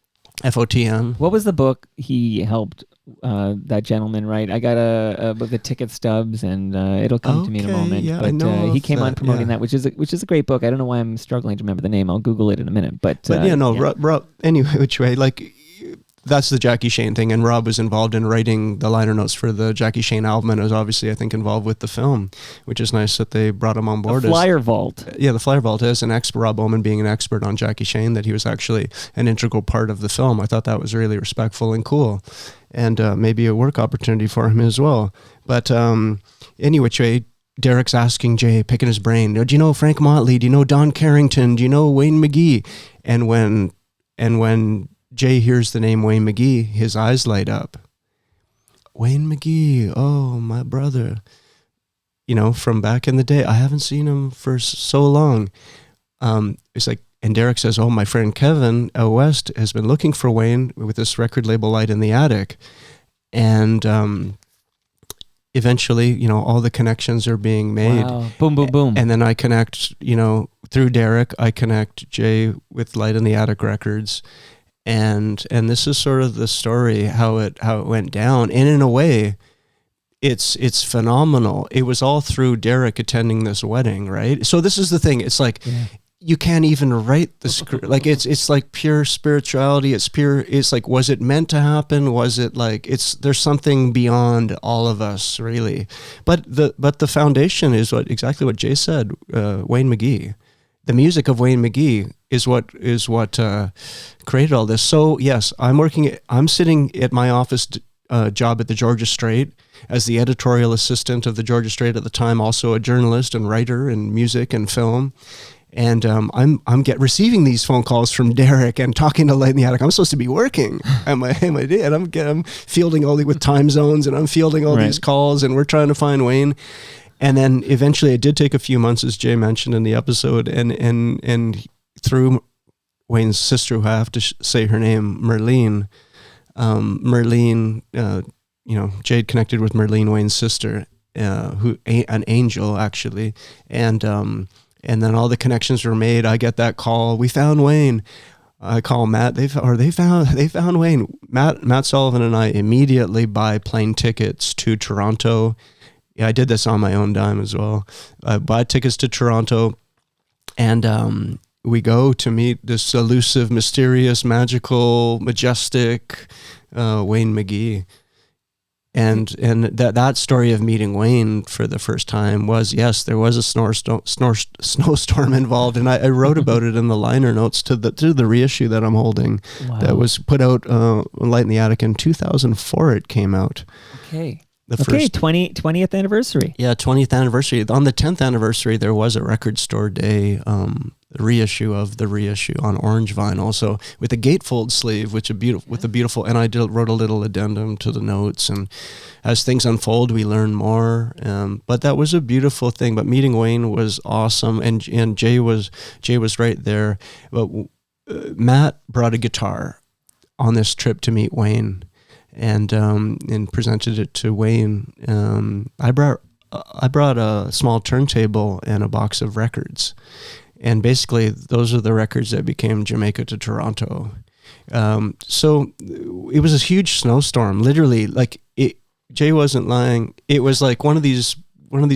FOTM. What was the book he helped that gentleman write? I got a book of ticket stubs, and it'll come to me in a moment. Yeah, but I know he came on promoting yeah. that, which is a great book. I don't know why I'm struggling to remember the name. I'll Google it in a minute. But anyway, which way, like, that's the Jackie Shane thing, and Rob was involved in writing the liner notes for the Jackie Shane album, and was obviously, I think, involved with the film, which is nice that they brought him on board. The Flyer Vault. Yeah, the Flyer Vault is an expert. Rob Bowman being an expert on Jackie Shane, that he was actually an integral part of the film. I thought that was really respectful and cool, and maybe a work opportunity for him as well. But anyway, Derek's asking Jay, picking his brain. Do you know Frank Motley? Do you know Don Carrington? Do you know Wayne McGee? And when Jay hears the name Wayne McGee, his eyes light up. Wayne McGee, oh, my brother. From back in the day. I haven't seen him for so long. It's like, and Derek says, oh, my friend Kevin out west has been looking for Wayne with this record label Light in the Attic. And eventually, all the connections are being made. Wow. Boom, boom, boom. And then I connect, through Derek, I connect Jay with Light in the Attic Records. And this is sort of the story, how it went down. And in a way, it's phenomenal. It was all through Derek attending this wedding, right? So this is the thing. It's like, you can't even write the script. Like, it's like pure spirituality. It's like, was it meant to happen? Was it like, there's something beyond all of us, really. But the foundation is exactly what Jay said, Wayne McGee. The music of Wayne McGee is what created all this. So yes, I'm sitting at my office job at the Georgia Straight as the editorial assistant of the Georgia Straight at the time, also a journalist and writer in music and film. And I'm receiving these phone calls from Derek and talking to Light in the Attic. I'm supposed to be working at my day, and I'm fielding all with time zones, and I'm fielding all these calls, and we're trying to find Wayne. And then eventually it did take a few months, as Jay mentioned in the episode, and through Wayne's sister, who I have to say her name, Merlene, Jade connected with Merlene, Wayne's sister, an angel actually, and then all the connections were made. I get that call. We found Wayne. I call Matt. They found Wayne. Matt Sullivan and I immediately buy plane tickets to Toronto. Yeah, I did this on my own dime as well. I buy tickets to Toronto, and we go to meet this elusive, mysterious, magical, majestic Wayne McGee. And that story of meeting Wayne for the first time was, yes, there was a snowstorm involved, and I wrote about it in the liner notes to the reissue that I'm holding. Wow. That was put out Light in the Attic in 2004. It came out. Okay. The Okay, first 20th anniversary. 20th anniversary. On the 10th anniversary, there was a Record Store Day reissue of the reissue on orange vinyl. So with a gatefold sleeve, which with a beautiful, and I wrote a little addendum to the notes. And as things unfold, we learn more. But that was a beautiful thing. But meeting Wayne was awesome, and Jay was right there. But Matt brought a guitar on this trip to meet Wayne, and presented it to Wayne. I brought a small turntable and a box of records, and basically those are the records that became Jamaica to Toronto. So it was a huge snowstorm, literally. Like Jay wasn't lying. It was like one of these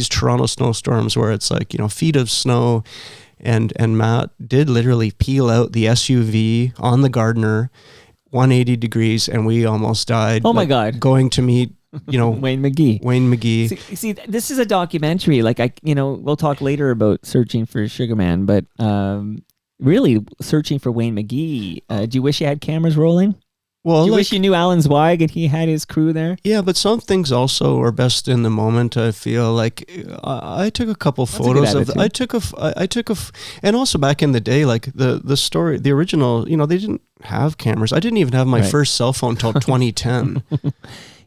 Toronto snowstorms where it's like, feet of snow, and Matt did literally peel out the SUV on the Gardner 180 degrees, and we almost died. Oh my God. Going to meet, Wayne McGee. See, this is a documentary. Like we'll talk later about searching for Sugarman, but really searching for Wayne McGee. Do you wish you had cameras rolling? Well, do you wish you knew Alan Zweig and he had his crew there? Yeah, but some things also are best in the moment. I feel like I took a couple photos of. I took and also back in the day, like the story, the original. They didn't have cameras. I didn't even have my first cell phone till 2010.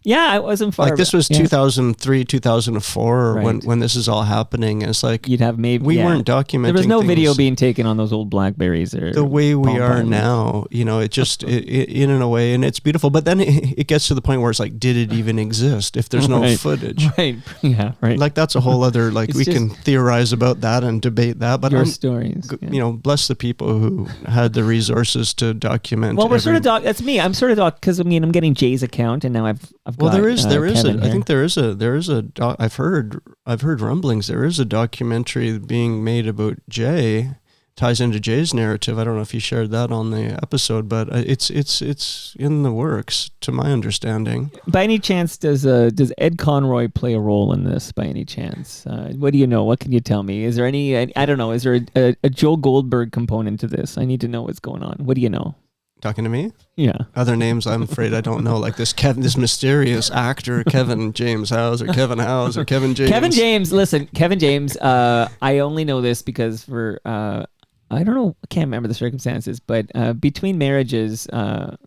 Yeah, I wasn't far. Like this was 2003, 2004 when this is all happening. And it's like you'd have maybe we weren't documenting. There was no things video being taken on those old Blackberries or the way we are Pilots. now. It just in a way, and it's beautiful. But then it gets to the point where it's like, did it even exist if there's no footage? Right. Yeah. Right. Like that's a whole other It's we just can theorize about that and debate that. But your stories. Bless the people who had the resources to document. Well, we're sort of that's me. I'm sort of because I'm getting Jay's account, and now I've well, got, there is Kevin I think there is a I've heard rumblings. There is a documentary being made about Jay, ties into Jay's narrative. I don't know if you shared that on the episode, but it's in the works, to my understanding. By any chance, does Ed Conroy play a role in this? By any chance, what do you know? What can you tell me? Is there any? I don't know. Is there a Joe Goldberg component to this? I need to know what's going on. What do you know? Talking to me? Yeah. Other names, I'm afraid I don't know. Like this mysterious actor, Kevin James Howes, or Kevin Howes, or Kevin James. Kevin James. Listen, Kevin James. I only know this because for I don't know. I can't remember the circumstances, but between marriages,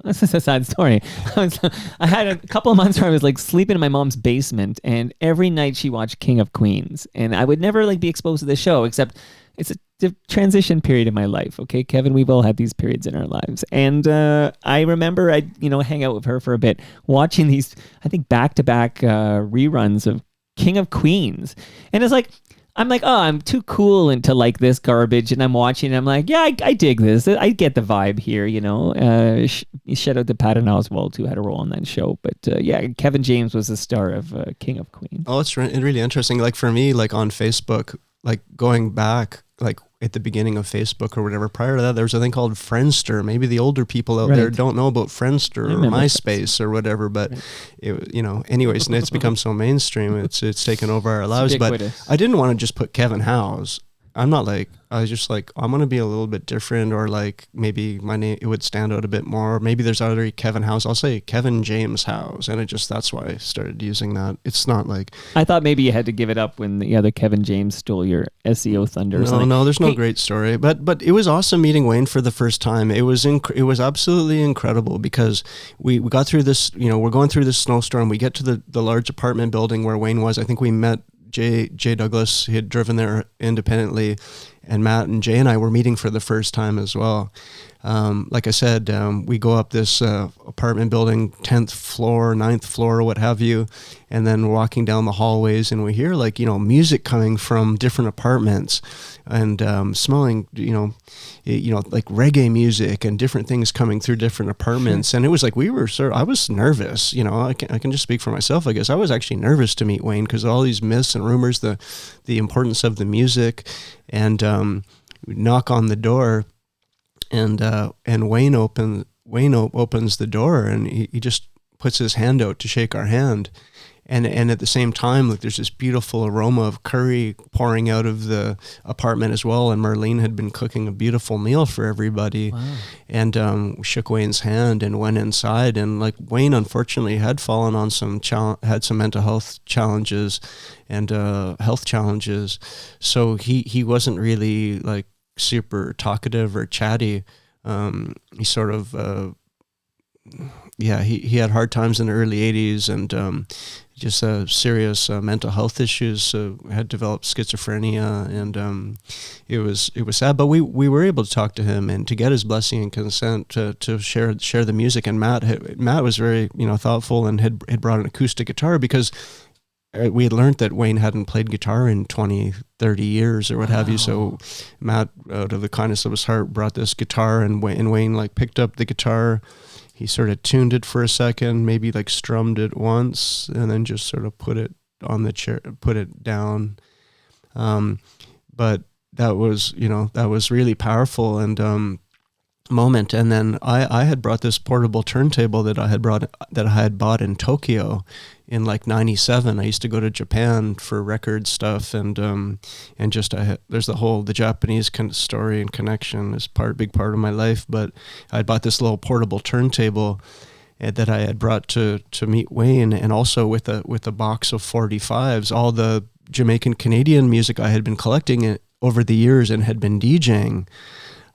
this is a sad story. I had a couple of months where I was like sleeping in my mom's basement, and every night she watched King of Queens, and I would never be exposed to the show, except it's a transition period in my life. Okay, Kevin, we've all had these periods in our lives, and I remember I'd hang out with her for a bit, watching these back-to-back reruns of King of Queens, and it's like. I'm like, oh, I'm too cool to like this garbage, and I'm watching, and I'm like, yeah, I dig this. I get the vibe here, Shout out to Patton Oswalt, who had a role on that show. But Kevin James was the star of King of Queens. Oh, it's really interesting. Like for me, like on Facebook, like going back, like at the beginning of Facebook or whatever, prior to that, there was a thing called Friendster. Maybe the older people out there don't know about Friendster or MySpace or whatever, but anyways, and it's become so mainstream. It's taken over our lives. But I didn't want to just put Kevin Howes. I'm not like, I was just like, I'm going to be a little bit different, or like maybe my name, it would stand out a bit more. Maybe there's already Kevin Howes. I'll say Kevin James Howes. And that's why I started using that. It's not like. I thought maybe you had to give it up when the other Kevin James stole your SEO thunder. No, there's no great story. But it was awesome meeting Wayne for the first time. It was absolutely incredible because we got through this, we're going through this snowstorm. We get to the large apartment building where Wayne was. I think we met Jay Douglas. He had driven there independently, and Matt and Jay and I were meeting for the first time as well. Like I said, we go up this apartment building, 10th floor, 9th floor, what have you, and then we're walking down the hallways, and we hear music coming from different apartments, and smelling like reggae music and different things coming through different apartments. And it was like I was nervous. I can just speak for myself, I guess. I was actually nervous to meet Wayne because all these myths and rumors, the importance of the music, and we knock on the door. And Wayne opens the door, and he just puts his hand out to shake our hand, And at the same time, like, there's this beautiful aroma of curry pouring out of the apartment as well. And Marlene had been cooking a beautiful meal for everybody. Wow. And we shook Wayne's hand and went inside. And like, Wayne unfortunately had fallen on had some mental health challenges and health challenges. So he wasn't really like super talkative or chatty. He sort of, he had hard times in the early 80s and just serious mental health issues. Had developed schizophrenia, and it was sad. But we were able to talk to him and to get his blessing and consent to share the music. And Matt was very thoughtful and had brought an acoustic guitar because we had learned that Wayne hadn't played guitar in 20, 30 years or what have you. So Matt, out of the kindness of his heart, brought this guitar, and Wayne like picked up the guitar. He sort of tuned it for a second, maybe like strummed it once, and then just sort of put it on the chair, put it down. But that was really powerful and moment. And then I had brought this portable turntable that I had bought in Tokyo in like 97. I used to go to Japan for record stuff, and just there's the Japanese story and connection is big part of my life. But I bought this little portable turntable that I had brought to meet Wayne, and also with a box of 45s, all the Jamaican Canadian music I had been collecting over the years and had been DJing.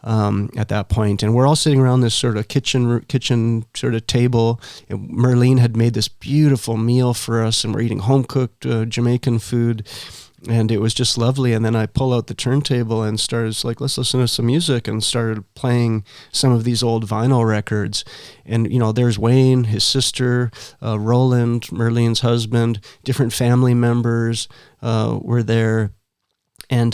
At that point, and we're all sitting around this sort of kitchen sort of table. And Marlene had made this beautiful meal for us, and we're eating home cooked Jamaican food, and it was just lovely. And then I pull out the turntable and started like, let's listen to some music, and started playing some of these old vinyl records. And there's Wayne, his sister, Roland, Marlene's husband, different family members were there. And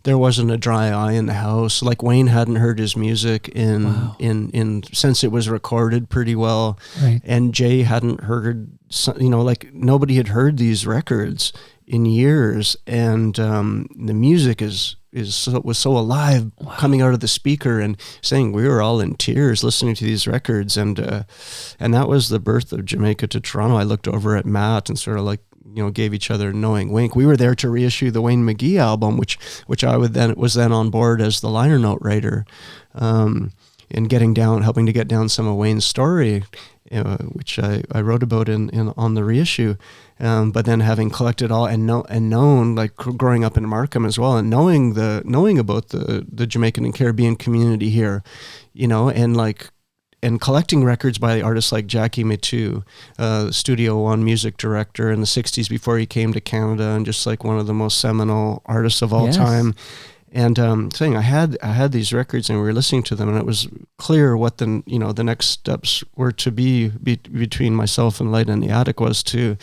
there wasn't a dry eye in the house. Like, Wayne hadn't heard his music in since it was recorded pretty well, right. And Jay hadn't heard. Like, nobody had heard these records in years, and the music was so alive, coming out of the speaker, and saying we were all in tears listening to these records, and that was the birth of Jamaica to Toronto. I looked over at Matt and sort of like, gave each other a knowing wink. We were there to reissue the Wayne McGee album, which I was then on board as the liner note writer, and helping to get down some of Wayne's story, which I wrote about on the reissue. But then having collected all and known, like growing up in Markham as well, and knowing about the Jamaican and Caribbean community here, and collecting records by artists like Jackie Mittoo, Studio One music director in the 60s before he came to Canada, and just like one of the most seminal artists of all time. And saying I had these records, and we were listening to them, and it was clear what the next steps were to be between myself and Light in the Attic was to,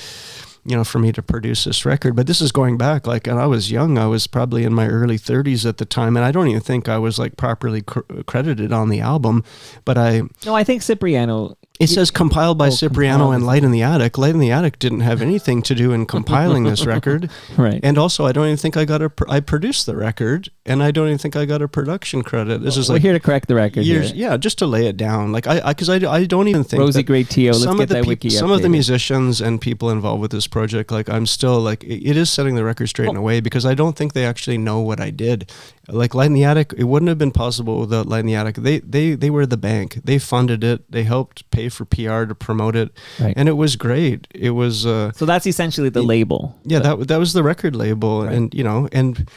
for me to produce this record. But this is going back, like, and I was young. I was probably in my early 30s at the time, and I don't even think I was like properly credited on the album. But I think Cipriano. It says compiled by Cipriano and Light in the Attic. Light in the Attic didn't have anything to do in compiling this record. Right. And also, I don't even think I produced the record, and I don't even think I got a production credit. This is we're here to correct the record years, here. Yeah, just to lay it down. Like, because I don't even think Rosie Gray Teo, let's get that wiki some of the musicians and people involved with this project, like, I'm still like, it is setting the record straight in a way, because I don't think they actually know what I did. Like, Light in the Attic, it wouldn't have been possible without Light in the Attic. They were the bank. They funded it. They helped pay for PR to promote it, right. And it was great. It was so that's essentially the label. Yeah, that was the record label, right. And and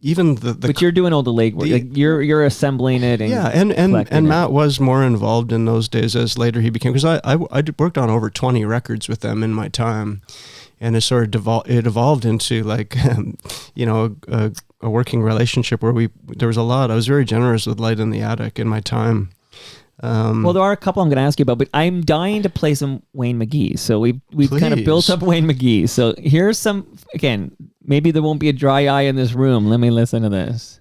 even the but you're doing all the legwork. Like, you're assembling it. And and Matt was more involved in those days as later he became, because I worked on over 20 records with them in my time. And it sort of evolved into like, a working relationship where there was a lot. I was very generous with Light in the Attic in my time. Well, there are a couple I'm going to ask you about, but I'm dying to play some Wayne McGee. So we've kind of built up Wayne McGee. So here's some, again, maybe there won't be a dry eye in this room. Let me listen to this.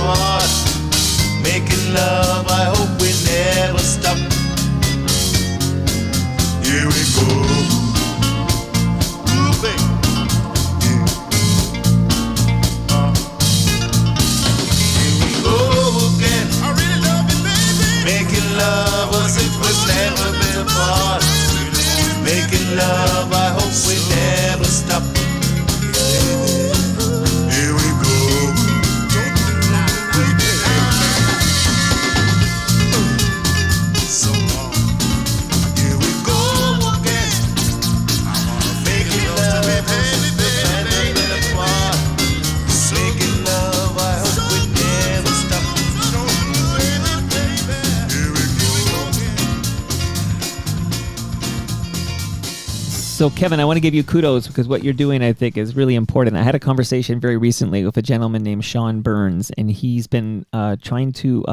apart. Making love, I hope we never stop. Here we go. Ooh, baby. Yeah. Here we go again. I really love you, baby. Making love as if we've never been apart. Making love, I hope we never stop. Here we go. So long. Here we go again. Making love, baby, baby, apart. Making love, I hope we never stop. Here we go again. So, Kevin, I want to give you kudos because what you're doing, I think, is really important. I had a conversation very recently with a gentleman named Sean Burns, and he's been trying to,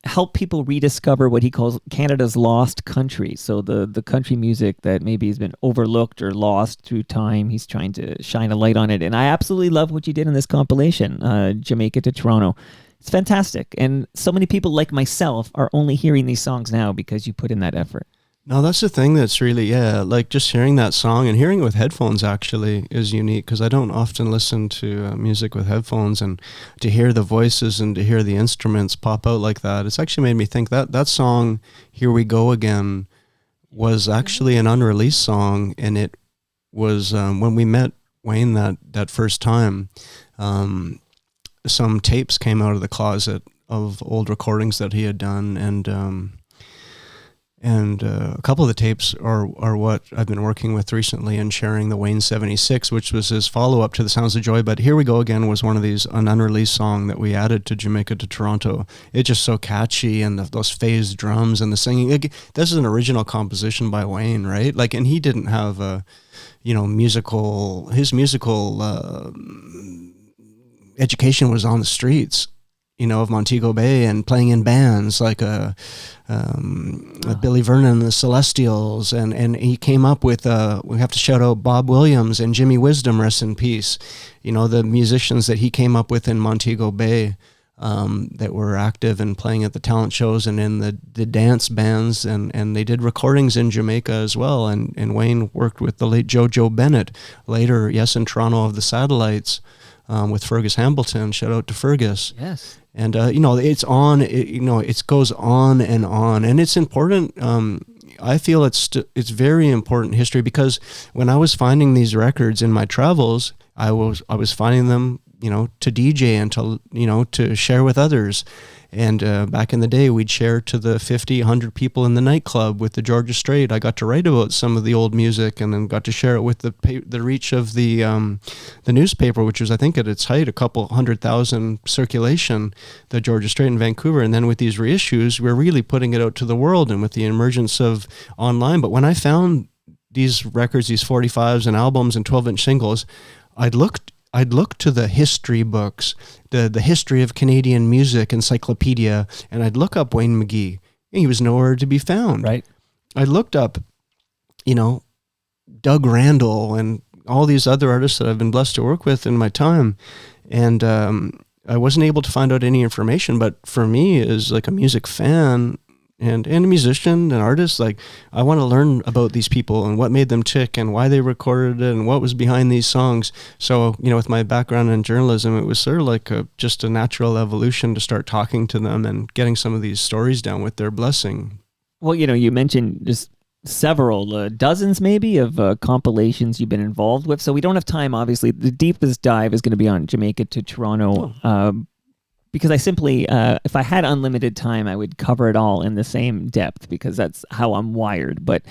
help people rediscover what he calls Canada's lost country. So the country music that maybe has been overlooked or lost through time, he's trying to shine a light on it. And I absolutely love what you did in this compilation, Jamaica to Toronto. It's fantastic. And so many people like myself are only hearing these songs now because you put in that effort. No, that's the thing that's really, like just hearing that song and hearing it with headphones actually is unique because I don't often listen to music with headphones, and to hear the voices and to hear the instruments pop out like that, it's actually made me think that song, Here We Go Again, was actually an unreleased song, and it was when we met Wayne that first time, some tapes came out of the closet of old recordings that he had done, and a couple of the tapes are what I've been working with recently and sharing, the Wayne 76, which was his follow-up to The Sounds of Joy. But Here We Go Again was one of these, an unreleased song that we added to Jamaica to Toronto. It's just so catchy, and those phased drums and the singing. This is an original composition by Wayne, right? Like, and he didn't have his musical education was on the streets, of Montego Bay, and playing in bands like Billy Vernon and the Celestials, and he came up with we have to shout out Bob Williams and Jimmy Wisdom, rest in peace. The musicians that he came up with in Montego Bay that were active and playing at the talent shows and in the dance bands, and they did recordings in Jamaica as well. And Wayne worked with the late Jojo Bennett, later, in Toronto, of the Satellites. With Fergus Hambleton, shout out to Fergus. Yes. And, it's on, it goes on, and it's important. I feel it's very important history, because when I was finding these records in my travels, I was finding them, to DJ and to share with others. And back in the day, we'd share to the 50, 100 people in the nightclub with the Georgia Strait. I got to write about some of the old music, and then got to share it with the reach of the newspaper, which was, I think, at its height, a couple 100,000 circulation, the Georgia Strait in Vancouver. And then with these reissues, we're really putting it out to the world, and with the emergence of online. But when I found these records, these 45s and albums and 12-inch singles, I'd look to the history books, the history of Canadian music encyclopedia, and I'd look up Wayne McGee. He was nowhere to be found. Right. I looked up, Doug Randall and all these other artists that I've been blessed to work with in my time, and I wasn't able to find out any information. But for me, as like a music fan and a musician and artist, like, I want to learn about these people and what made them tick and why they recorded it and what was behind these songs. So, with my background in journalism, it was sort of like just a natural evolution to start talking to them and getting some of these stories down with their blessing. Well, you mentioned just several, dozens maybe, of compilations you've been involved with. So we don't have time, obviously. The deepest dive is going to be on Jamaica to Toronto. Because I simply, if I had unlimited time, I would cover it all in the same depth, because that's how I'm wired. But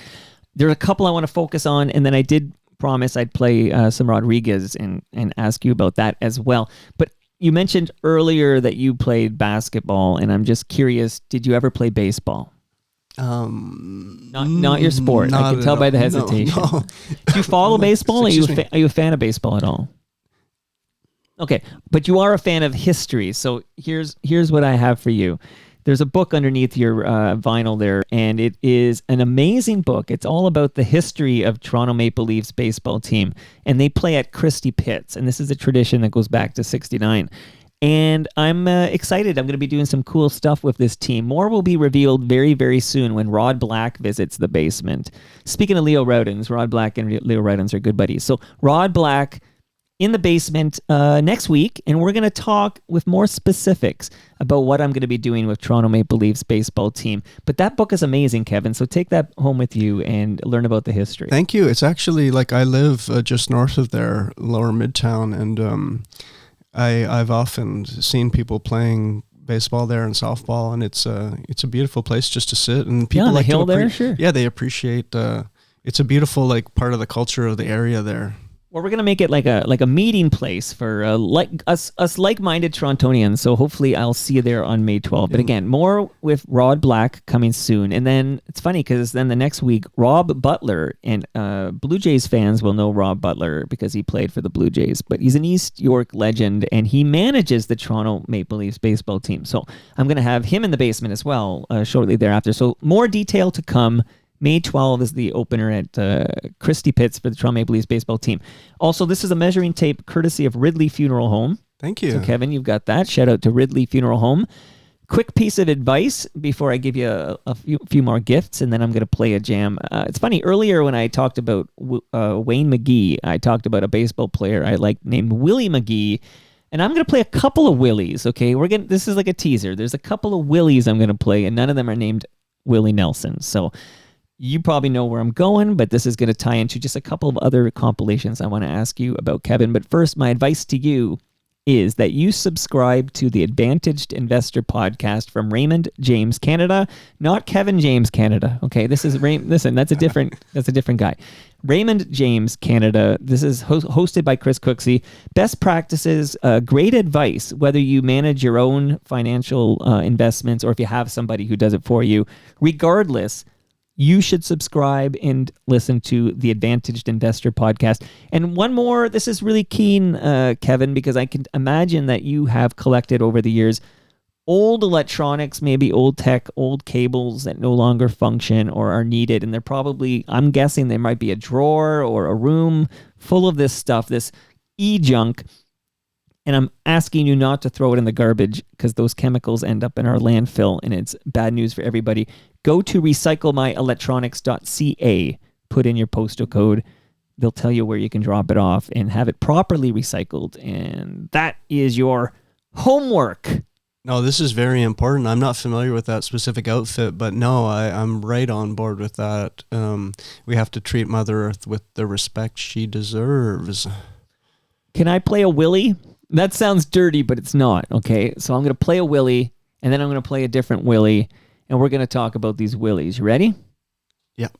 there are a couple I want to focus on, and then I did promise I'd play some Rodriguez and ask you about that as well. But you mentioned earlier that you played basketball, and I'm just curious, did you ever play baseball? Not your sport. I can tell by the hesitation. No. Do you follow baseball? Are you a fan of baseball at all? Okay, but you are a fan of history. So here's what I have for you. There's a book underneath your vinyl there, and it is an amazing book. It's all about the history of Toronto Maple Leafs baseball team, and they play at Christie Pits, and this is a tradition that goes back to '69. And I'm excited. I'm going to be doing some cool stuff with this team. More will be revealed very, very soon when Rod Black visits the basement. Speaking of Leo Roudens, Rod Black and Leo Roudens are good buddies. So Rod Black in the basement next week, and we're going to talk with more specifics about what I'm going to be doing with Toronto Maple Leafs baseball team. But that book is amazing, Kevin. So take that home with you and learn about the history. Thank you. It's actually like I live just north of there, Lower Midtown, and I've often seen people playing baseball there and softball, and it's a beautiful place just to sit, and people on the like hill to there, sure. Yeah, they appreciate. It's a beautiful like part of the culture of the area there. Well, we're gonna make it like a meeting place for like us like-minded Torontonians. So hopefully I'll see you there on May 12th. But again, more with Rod Black coming soon. And then it's funny because then the next week, Rob Butler, and Blue Jays fans will know Rob Butler because he played for the Blue Jays. But he's an East York legend, and he manages the Toronto Maple Leafs baseball team. So I'm gonna have him in the basement as well shortly thereafter. So more detail to come. May 12 is the opener at Christie Pits for the Toronto Maple Leafs baseball team. Also, this is a measuring tape courtesy of Ridley Funeral Home. Thank you. So, Kevin, you've got that. Shout out to Ridley Funeral Home. Quick piece of advice before I give you a few more gifts, and then I'm going to play a jam. It's funny, earlier when I talked about Wayne McGee, I talked about a baseball player I like named Willie McGee, and I'm going to play a couple of Willies, okay? This is like a teaser. There's a couple of Willies I'm going to play, and none of them are named Willie Nelson. So you probably know where I'm going, but this is going to tie into just a couple of other compilations I want to ask you about, Kevin. But first, my advice to you is that you subscribe to the Advantaged Investor podcast from Raymond James Canada, not Kevin James Canada. Okay, this is listen, that's a different guy. Raymond James Canada. This is hosted by Chris Cooksey. Best practices, great advice, whether you manage your own financial investments or if you have somebody who does it for you. Regardless, you should subscribe and listen to the Advantaged Investor podcast. And one more, this is really keen, Kevin, because I can imagine that you have collected over the years old electronics, maybe old tech, old cables that no longer function or are needed. And they're probably, I'm guessing there might be a drawer or a room full of this stuff, this e-junk. And I'm asking you not to throw it in the garbage because those chemicals end up in our landfill and it's bad news for everybody. Go to recyclemyelectronics.ca, put in your postal code. They'll tell you where you can drop it off and have it properly recycled. And that is your homework. No, this is very important. I'm not familiar with that specific outfit, but no, I'm right on board with that. We have to treat Mother Earth with the respect she deserves. Can I play a Willie? That sounds dirty, but it's not, okay? So I'm going to play a Willie, and then I'm going to play a different Willie, and we're going to talk about these Willies. You ready? Yep.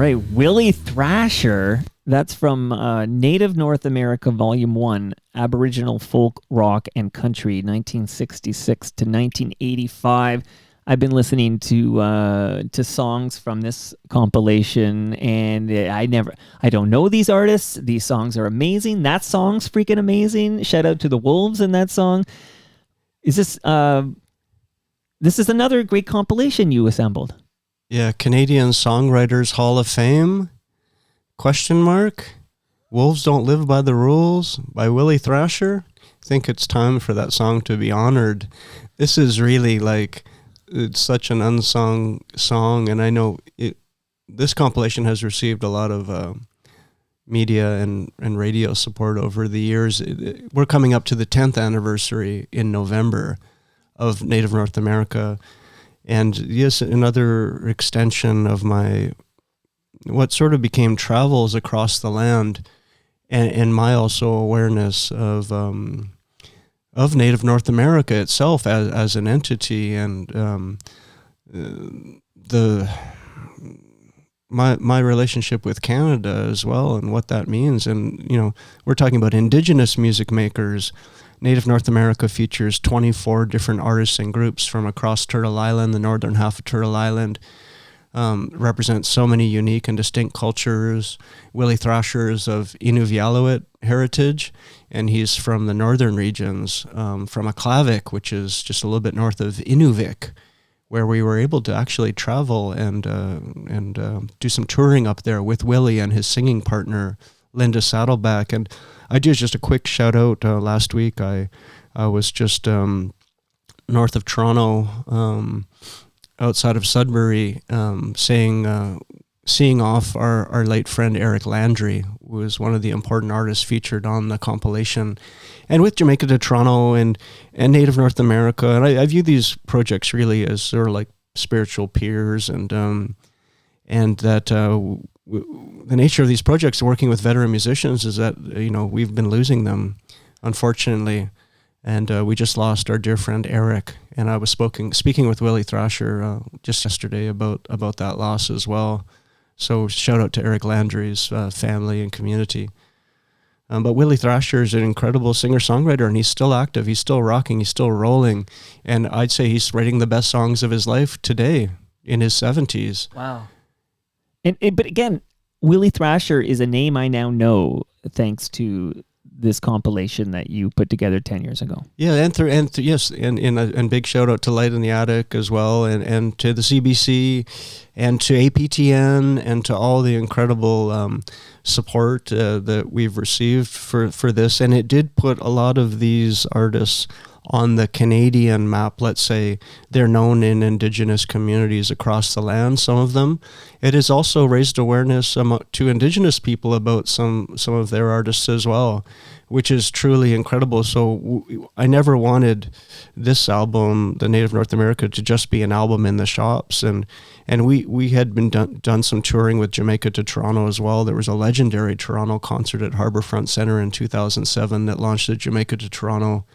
right. Willie Thrasher. That's from Native North America, Volume 1, Aboriginal Folk, Rock, and Country, 1966 to 1985. I've been listening to songs from this compilation, and I don't know these artists. These songs are amazing. That song's freaking amazing. Shout out to the Wolves in that song. Is this this is another great compilation you assembled? Yeah, Canadian Songwriters Hall of Fame? Question mark? Wolves Don't Live by the Rules by Willie Thrasher. I think it's time for that song to be honored. This is really it's such an unsung song, and I know this compilation has received a lot of media and radio support over the years. We're coming up to the 10th anniversary in November of Native North America, and yes, another extension of what sort of became travels across the land, and my also awareness of Native North America itself as an entity, and my relationship with Canada as well, and what that means. And we're talking about Indigenous music makers. Native North America features 24 different artists and groups from across Turtle Island, the northern half of Turtle Island. Represents so many unique and distinct cultures. Willie Thrasher is of Inuvialuit heritage, and he's from the northern regions, from Aklavik, which is just a little bit north of Inuvik, where we were able to actually travel and do some touring up there with Willie and his singing partner, Linda Saddleback. And I do just a quick shout out. Last week I was just north of Toronto, outside of Sudbury, seeing off our late friend Eric Landry, who was one of the important artists featured on the compilation, and with Jamaica to Toronto and Native North America. And I view these projects really as sort of like spiritual peers, and that the nature of these projects, working with veteran musicians, is that we've been losing them, unfortunately. And we just lost our dear friend Eric, and I was speaking with Willie Thrasher just yesterday about that loss as well. So shout out to Eric Landry's family and community. But Willie Thrasher is an incredible singer-songwriter, and he's still active, he's still rocking, he's still rolling, and I'd say he's writing the best songs of his life today in his 70s. Wow. But again, Willie Thrasher is a name I now know thanks to this compilation that you put together 10 years ago. Yeah, and big shout out to Light in the Attic as well, and to the CBC, and to APTN, and to all the incredible support that we've received for this. And it did put a lot of these artists on the Canadian map. Let's say they're known in Indigenous communities across the land, some of them. It has also raised awareness to Indigenous people about some of their artists as well, which is truly incredible. So I never wanted this album, the Native North America, to just be an album in the shops. And we had been done some touring with Jamaica to Toronto as well. There was a legendary Toronto concert at Harbourfront Centre in 2007 that launched the Jamaica to Toronto,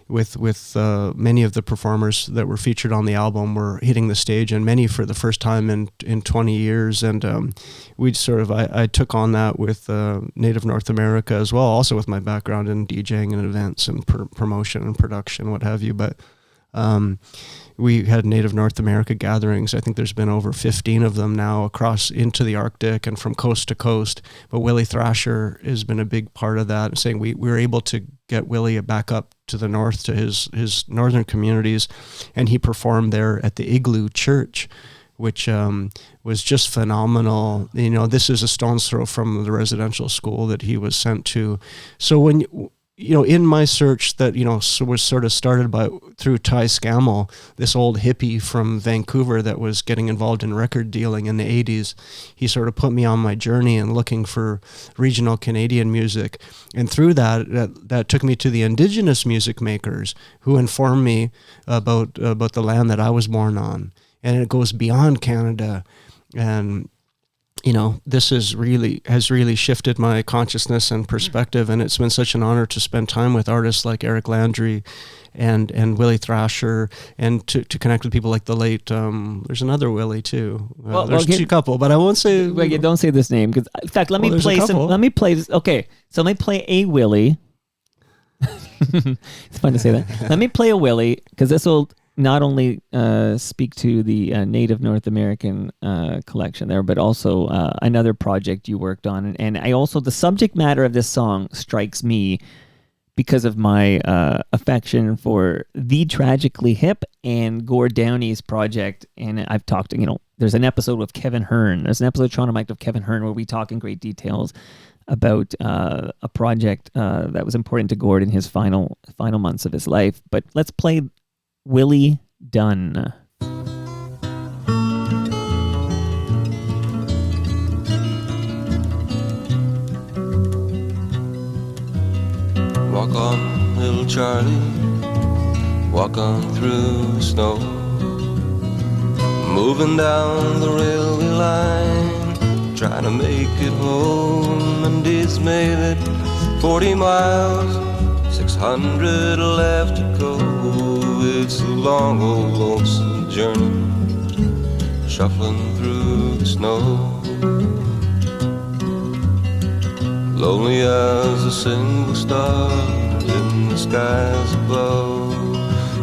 with many of the performers that were featured on the album were hitting the stage, and many for the first time in 20 years. And I took on that with Native North America as well, also with my background in DJing and events and promotion and production, what have you. But we had Native North America gatherings. I think there's been over 15 of them now across into the Arctic and from coast to coast. But Willie Thrasher has been a big part of that, saying we were able to get Willie back up to the north to his northern communities, and he performed there at the Igloo Church, which was just phenomenal. This is a stone's throw from the residential school that he was sent to. So when in my search that, was sort of started through Ty Scammell, this old hippie from Vancouver that was getting involved in record dealing in the 80s, he sort of put me on my journey and looking for regional Canadian music. And through that took me to the Indigenous music makers who informed me about the land that I was born on. And it goes beyond Canada. And this has really shifted my consciousness and perspective, and it's been such an honor to spend time with artists like Eric Landry and Willie Thrasher, and to connect with people like the late there's another Willie too. There's two couple, but I won't say. Wait, don't say this name, because in fact, let me play this. Okay, so let me play a Willie. It's fun to say that. Let me play a Willie, because this will not only speak to the Native North American collection there, but also another project you worked on. And I also, the subject matter of this song strikes me because of my affection for The Tragically Hip and Gord Downey's project. And I've talked, there's an episode with Kevin Hearn. There's an episode of Toronto Mike with Kevin Hearn where we talk in great details about a project that was important to Gord in his final months of his life. But let's play Willie Dunn. Walk on, little Charlie, walk on through the snow, moving down the railway line, trying to make it home. And he's made it 40 miles, 600 left to go. It's a long, old, lonesome journey, shuffling through the snow. Lonely as a single star in the skies above.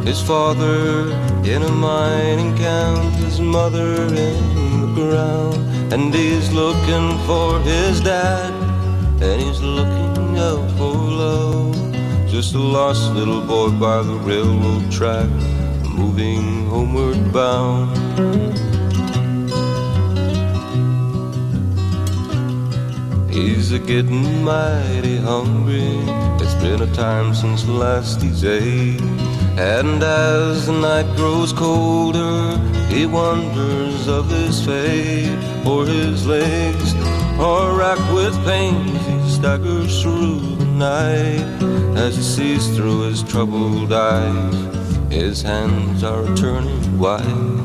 His father in a mining camp, his mother in the ground. And he's looking for his dad, and he's looking out for love. Just a lost little boy by the railroad track, moving homeward bound. He's a-getting mighty hungry. It's been a time since last he's ate. And as the night grows colder, he wonders of his fate. For his legs are racked with pain, he staggers through the night. As he sees through his troubled eyes, his hands are turning white.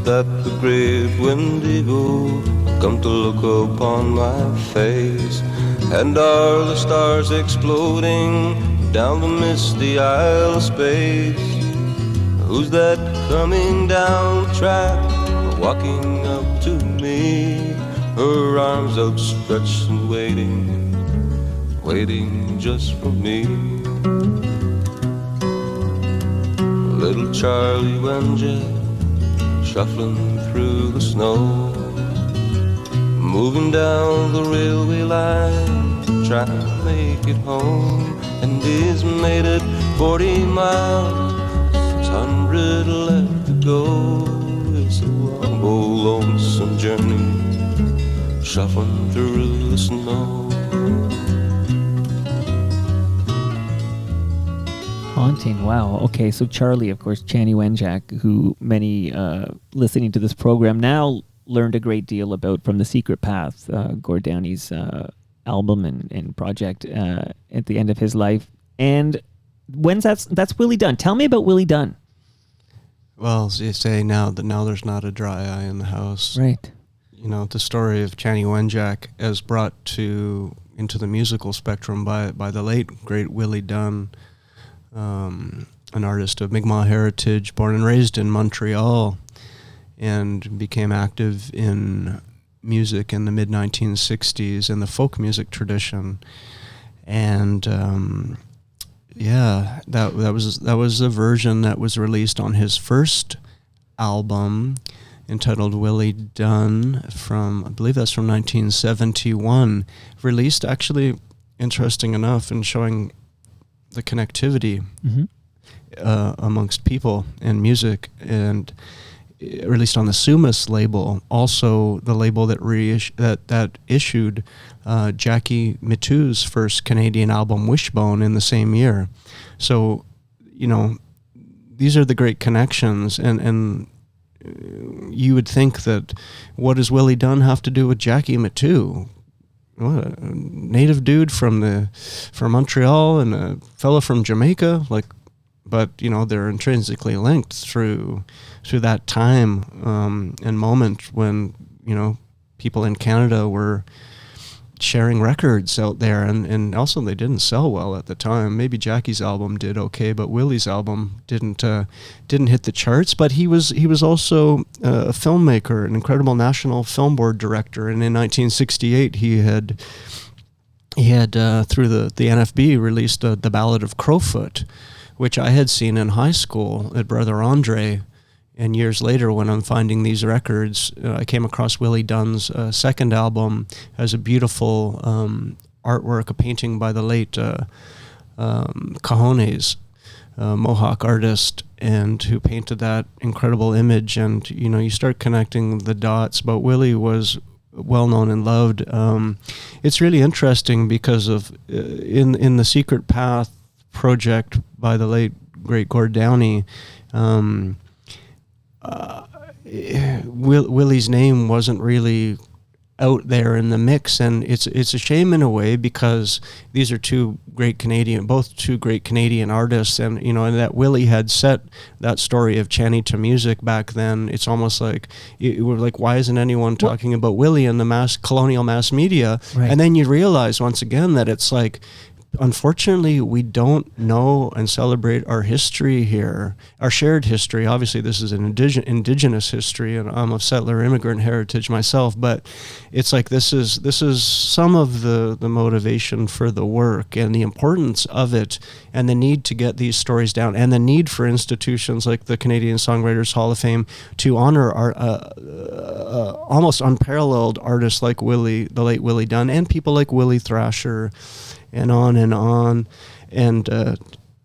That the great Wendigo come to look upon my face? And are the stars exploding down the misty aisle of space? Who's that coming down the track, walking up to me? Her arms outstretched and waiting just for me. Little Charlie Wenjack, shuffling through the snow, moving down the railway line, trying to make it home. And he's made it 40 miles, 600 left to go. It's a long, old, lonesome journey, shuffling through the snow. Haunting. Wow. Okay, so Charlie, of course, Chanie Wenjack, who many listening to this program now learned a great deal about from The Secret Path, Gord Downey's album and project at the end of his life. And that's Willie Dunn. Tell me about Willie Dunn. Well, as you say, now there's not a dry eye in the house. Right. The story of Chanie Wenjack as brought into the musical spectrum by the late, great Willie Dunn, an artist of Mi'kmaq heritage, born and raised in Montreal, and became active in music in the mid-1960s in the folk music tradition. And that was a version that was released on his first album entitled Willie Dunn I believe that's from 1971, released actually, interesting enough, and showing the connectivity amongst people and music. And or at least on the Sumas label, also the label that issued Jackie Mitou's first Canadian album, Wishbone, in the same year. So, these are the great connections, and you would think that what does Willie Dunn have to do with Jackie Mitou? What, a native dude from Montreal and a fellow from Jamaica, but they're intrinsically linked through that time and moment when people in Canada were sharing records out there, and also they didn't sell well at the time. Maybe Jackie's album did okay, but Willie's album didn't hit the charts. But he was also a filmmaker, an incredible National Film Board director, and in 1968 he had through the NFB released the Ballad of Crowfoot, which I had seen in high school at Brother Andre. And years later, when I'm finding these records, I came across Willie Dunn's second album. Has a beautiful artwork, a painting by the late Cajones, Mohawk artist, and who painted that incredible image. And you start connecting the dots. But Willie was well known and loved. It's really interesting because of in the Secret Path project by the late great Gord Downie. Willie's name wasn't really out there in the mix, and it's a shame in a way because these are both two great Canadian artists, and and that Willie had set that story of Channy to music back then. It's almost like we're like, why isn't anyone talking about Willie in the colonial mass media? Right. And then you realize once again that it's like, unfortunately, we don't know and celebrate our history here, our shared history. Obviously, this is an indigenous history, and I'm of settler immigrant heritage myself. But it's like this is some of the motivation for the work and the importance of it, and the need to get these stories down, and the need for institutions like the Canadian Songwriters Hall of Fame to honor our almost unparalleled artists like the late Willie Dunn, and people like Willie Thrasher. And on and on, and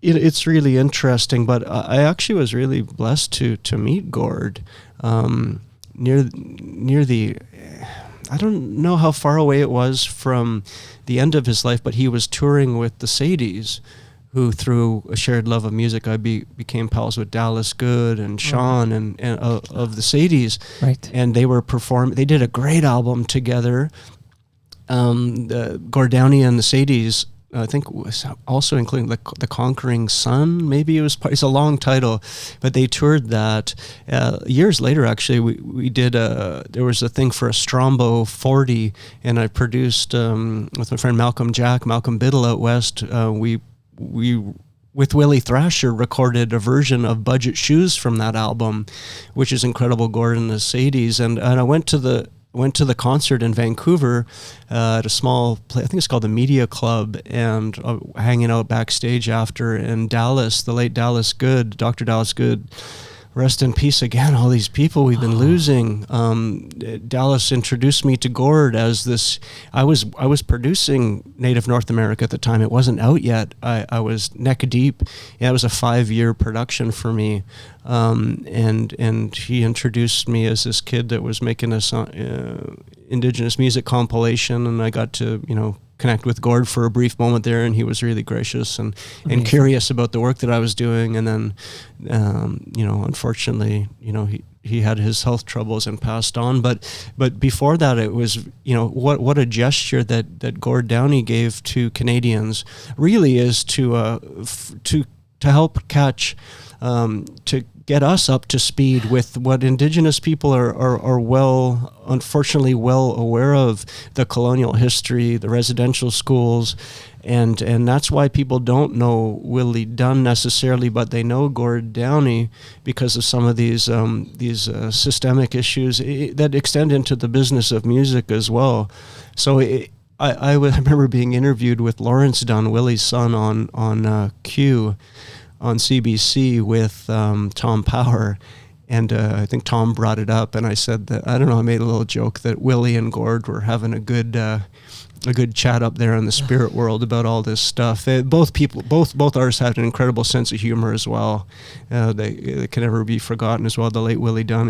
it's really interesting. But I actually was really blessed to meet Gord near the. I don't know how far away it was from the end of his life, but he was touring with the Sadies, who through a shared love of music, I became pals with Dallas Good and Sean and of the Sadies, right? And they were performing. They did a great album together. Gord Downie and the Sadies, I think, was also including the Conquering Sun. Maybe it's a long title, but they toured that. Years later, actually, we did there was a thing for a Strombo 40, and I produced with my friend Malcolm Biddle out west. We with Willie Thrasher recorded a version of Budget Shoes from that album, which is incredible. Gord and the Sadies, and I went to the concert in Vancouver at a small place, I think it's called the Media Club, and hanging out backstage after. And Dallas, the late Dallas Good, Dr. Dallas Good, rest in peace again, all these people we've been losing. Dallas introduced me to Gord as this. I was producing Native North America at the time. It wasn't out yet. I was neck deep. Yeah, it was a 5-year production for me. And he introduced me as this kid that was making a indigenous music compilation, and I got to connect with Gord for a brief moment there, and he was really gracious and curious about the work that I was doing. And then unfortunately he had his health troubles and passed on, but before that it was what a gesture that Gord Downie gave to Canadians really is to help catch to get us up to speed with what Indigenous people are unfortunately well aware of, the colonial history, the residential schools, and that's why people don't know Willie Dunn necessarily, but they know Gord Downie because of some of these systemic issues that extend into the business of music as well. So I remember being interviewed with Lawrence Dunn, Willie's son, on Q. on CBC with Tom Power, and I think Tom brought it up, and I said that, I don't know, I made a little joke that Willie and Gord were having a good a good chat up there in the spirit world about all this stuff. Both artists had an incredible sense of humor as well. They can never be forgotten as well. The late Willie Dunn,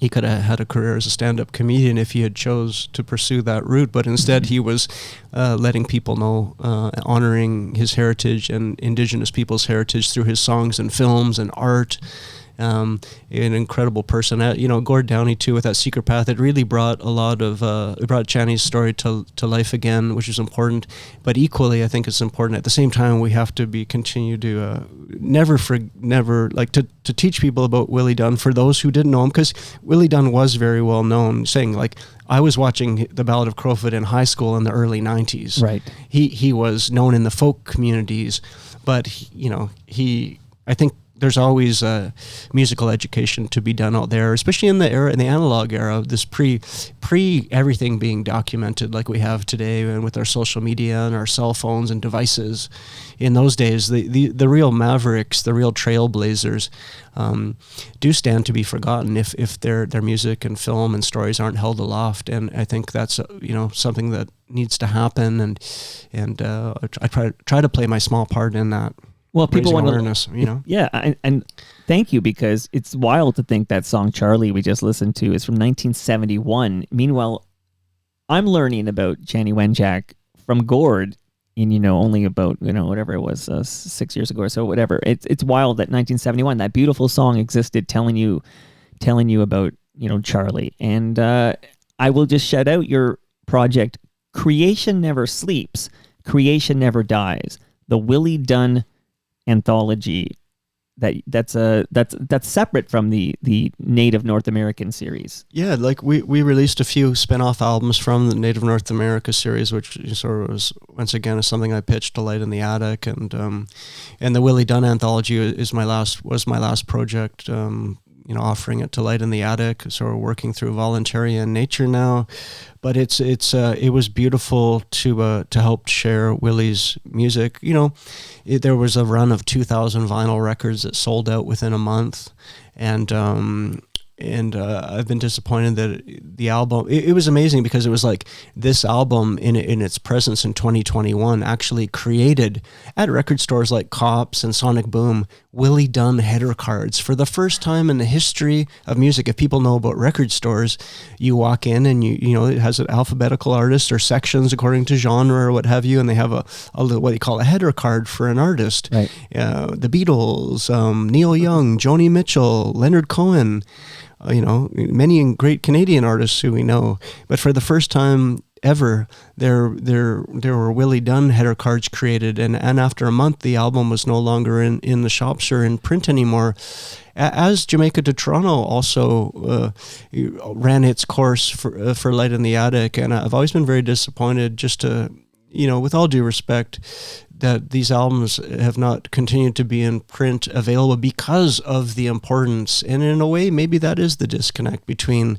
he could have had a career as a stand-up comedian if he had chose to pursue that route, but instead he was letting people know, honoring his heritage and Indigenous people's heritage through his songs and films and art. An incredible person. Gord Downey too, with that Secret Path, it really brought a lot of it brought Channy's story to life again, which is important. But equally, I think it's important at the same time we have to continue to never to teach people about Willie Dunn for those who didn't know him, because Willie Dunn was very well known. Saying like, I was watching the Ballad of Crowfoot in high school in the early 90s. Right. He was known in the folk communities, but I think there's always musical education to be done out there, especially in the analog era, this pre everything being documented like we have today, and with our social media and our cell phones and devices. In those days, the real mavericks, the real trailblazers, do stand to be forgotten if their music and film and stories aren't held aloft. And I think that's something that needs to happen. And I try to play my small part in that. Well, people want awareness, Yeah, and thank you, because it's wild to think that song Charlie we just listened to is from 1971. Meanwhile, I'm learning about Channy Wenjack from Gord in only about whatever it was 6 years ago or so, whatever. It's wild that 1971, that beautiful song existed, telling you about Charlie. And I will just shout out your project, Creation Never Sleeps, Creation Never Dies, the Willie Dunn anthology. That's separate from the Native North American series. Yeah, like we released a few spin-off albums from the Native North America series, which sort of was once again is something I pitched to Light in the Attic, and the Willie Dunn anthology was my last project. Offering it to Light in the Attic. So we're working through Voluntarian Nature now, but it was beautiful to help share Willie's music. There was a run of 2,000 vinyl records that sold out within a month, and I've been disappointed that the album, it was amazing because it was like this album in its presence in 2021 actually created at record stores like Cops and Sonic Boom, Willie Dunn header cards for the first time in the history of music. If people know about record stores, you walk in and it has an alphabetical artist or sections according to genre or what have you, and they have a what you call a header card for an artist. Right. The Beatles, Neil Young, Joni Mitchell, Leonard Cohen, many great Canadian artists who we know. But for the first time ever, there were Willie Dunn header cards created, and after a month, the album was no longer in the shops or in print anymore. As Jamaica to Toronto also ran its course for Light in the Attic, and I've always been very disappointed, just to, with all due respect, that these albums have not continued to be in print available because of the importance. And in a way, maybe that is the disconnect between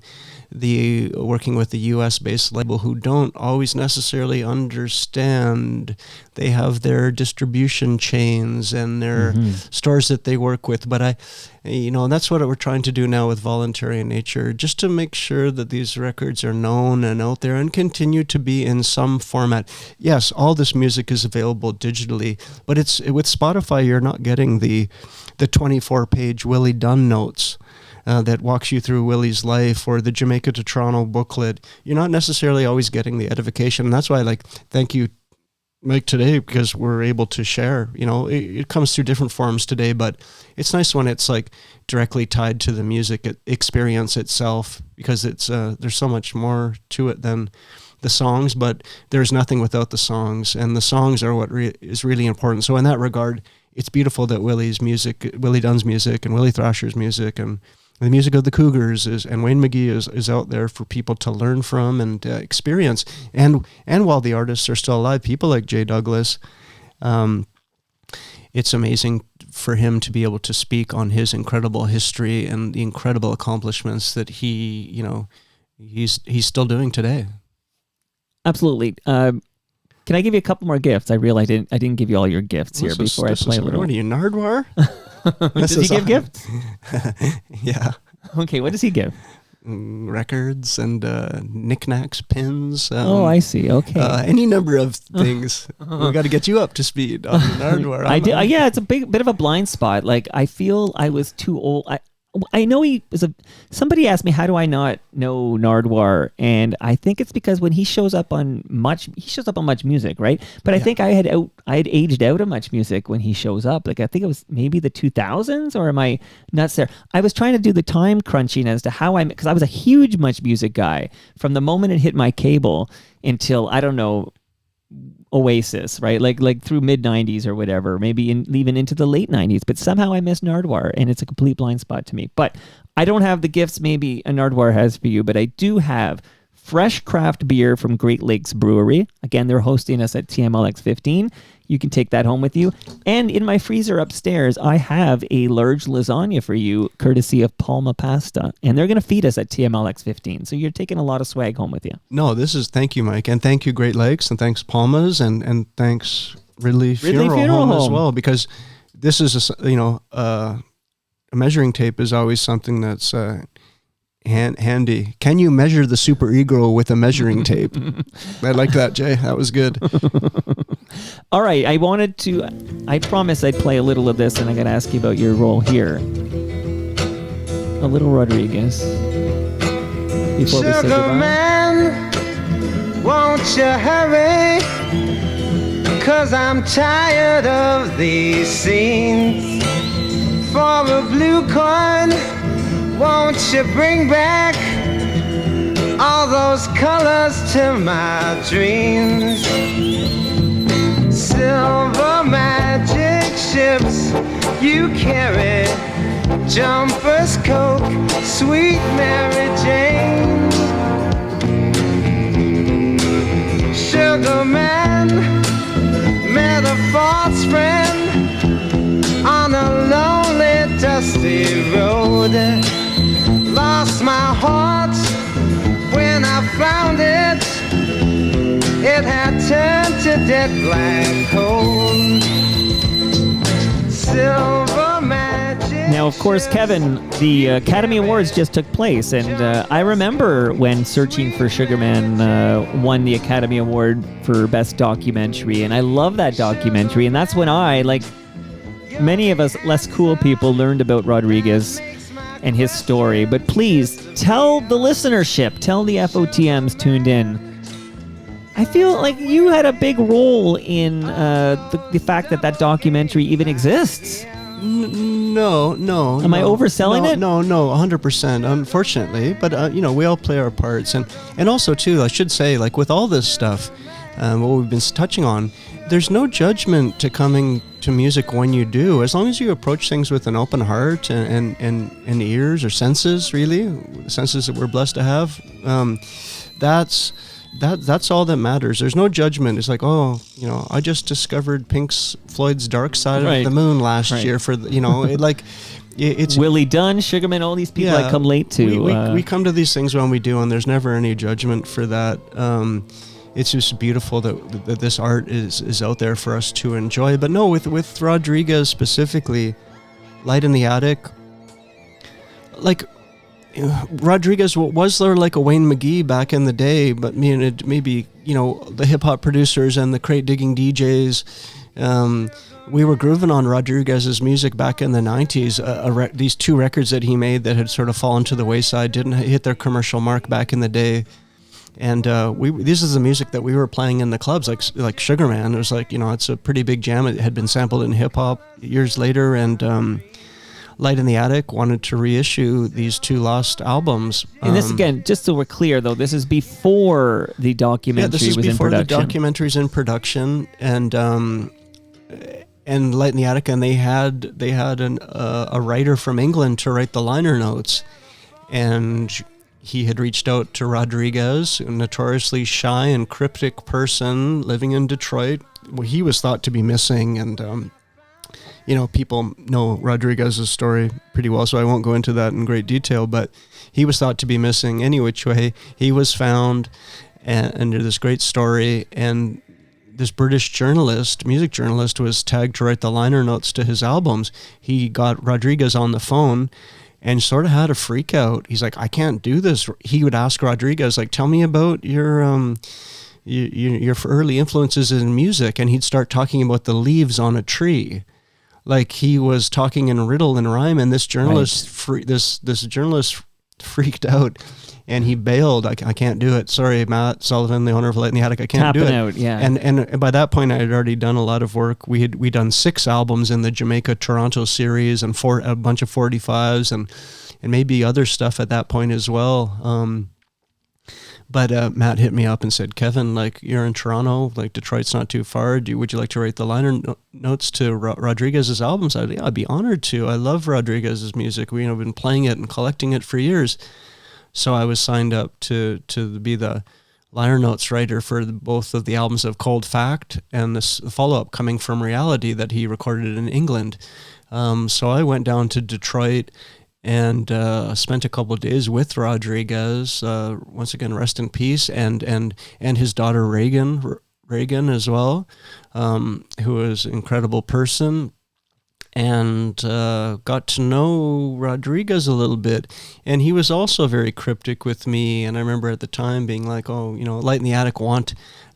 the working with the US-based label, who don't always necessarily understand. They have their distribution chains and their stores that they work with. But and that's what we're trying to do now with Voluntarian Nature, just to make sure that these records are known and out there and continue to be in some format. Yes, all this music is available digitally, but it's with Spotify, you're not getting the 24-page Willie Dunn notes that walks you through Willie's life, or the Jamaica to Toronto booklet. You're not necessarily always getting the edification. And that's why thank you, Mike, today, because we're able to share. It comes through different forms today, but it's nice when it's like directly tied to the music experience itself, because it's there's so much more to it than the songs, but there's nothing without the songs, and the songs are what is really important. So in that regard, it's beautiful that Willie Dunn's music and Willie Thrasher's music and the music of the Cougars and Wayne McGee is out there for people to learn from and experience. And while the artists are still alive, people like Jay Douglas, it's amazing for him to be able to speak on his incredible history and the incredible accomplishments that he's still doing today. Absolutely. Can I give you a couple more gifts? I realized I didn't give you all your gifts here before I play a little. What are you, Nardwar? Does he give gifts? Yeah. Okay, what does he give? records and knickknacks, pins. I see. Okay. Any number of things. We got to get you up to speed on Nardwuar. I did. Yeah, it's a bit of a blind spot. Like, I feel I was too old. I know he was somebody asked me, how do I not know Nardwuar? And I think it's because when he shows up on much music, right? But I think I had aged out of much music when he shows up. Like, I think it was maybe the 2000s, or am I nuts there? I was trying to do the time crunching as to how because I was a huge much music guy from the moment it hit my cable until, I don't know, Oasis, right? Like through mid 90s or whatever, maybe even into the late 90s. But somehow I miss Nardwuar, and it's a complete blind spot to me. But I don't have the gifts maybe a Nardwuar has for you, but I do have fresh craft beer from Great Lakes Brewery. Again, they're hosting us at TMLX 15. You can take that home with you. And in my freezer upstairs, I have a large lasagna for you, courtesy of Palma Pasta. And they're going to feed us at TMLX 15. So you're taking a lot of swag home with you. No, thank you, Mike. And thank you, Great Lakes. And thanks, Palmas. And thanks, Ridley Funeral Home as well. Because this is, a measuring tape is always something that's handy. Can you measure the superego with a measuring tape? I like that, Jay. That was good. All right, I promised I'd play a little of this, and I got to ask you about your role here. A little Rodriguez. Before we say Sugar goodbye. man, won't you hurry? 'Cause I'm tired of these scenes. For a blue coin, won't you bring back all those colors to my dreams? Silver magic ships you carry, jumpers, Coke, sweet Mary Jane. Sugar man met a false friend on a lonely, dusty road. Lost my heart when I found it. It had turned to dead black coal. Silver magic. Now, of course, Kevin, the Academy Awards just took place, and I remember when Searching for Sugar Man won the Academy Award for Best Documentary, and I love that documentary, and that's when I, like many of us less cool people, learned about Rodriguez and his story. But please, tell the listenership, tell the FOTMs tuned in, I feel like you had a big role in the fact that documentary even exists. No. Am I overselling it? No, 100%. Unfortunately, but we all play our parts, and also too, I should say, like with all this stuff, what we've been touching on, there's no judgment to coming to music when you do, as long as you approach things with an open heart and ears or senses, really, senses that we're blessed to have. That's all that matters. There's no judgment. It's like, I just discovered Floyd's Dark Side of the Moon last year for it's Willie Dunn, Sugarman, all these people I come late to. We come to these things when we do, and there's never any judgment for that. It's just beautiful that this art is out there for us to enjoy. But no, with Rodriguez specifically, Light in the Attic, like Rodriguez, was there like a Wayne McGee back in the day? But maybe the hip hop producers and the crate digging DJs. We were grooving on Rodriguez's music back in the 90s. These two records that he made that had sort of fallen to the wayside didn't hit their commercial mark back in the day. And this is the music that we were playing in the clubs, like Sugar Man. It was like, it's a pretty big jam. It had been sampled in hip hop years later, and Light in the Attic wanted to reissue these two lost albums. And this, again, just so we're clear, though, this is before the documentary was in production. This is before the documentary's in production, and Light in the Attic, and they had a writer from England to write the liner notes, and he had reached out to Rodriguez, a notoriously shy and cryptic person living in Detroit. Well, he was thought to be missing, and people know Rodriguez's story pretty well, so I won't go into that in great detail, but he was thought to be missing. Any which way, he was found, and this great story, and this British music journalist, was tagged to write the liner notes to his albums. He got Rodriguez on the phone, and sort of had a freak out. He's like, I can't do this. He would ask Rodriguez, like, tell me about your early influences in music. And he'd start talking about the leaves on a tree. Like he was talking in riddle and rhyme, and this journalist, this journalist freaked out, and he bailed. I can't do it. Sorry, Matt Sullivan, the owner of Light in the Attic. I can't do it. Tapping out, yeah. And by that point, I had already done a lot of work. We'd done 6 albums in the Jamaica Toronto series, and a bunch of 45s, and maybe other stuff at that point as well. But Matt hit me up and said, Kevin, like, you're in Toronto, like Detroit's not too far. Would you like to write the liner notes to Rodriguez's albums? I'd be honored to. I love Rodriguez's music. We've been playing it and collecting it for years. So I was signed up to be the liner notes writer for both of the albums of Cold Fact and this follow-up, Coming From Reality, that he recorded in England. So I went down to Detroit and spent a couple of days with Rodriguez. Once again, rest in peace, and his daughter Reagan as well, who is an incredible person, and got to know Rodriguez a little bit. And he was also very cryptic with me. And I remember at the time being like, oh, Light in the Attic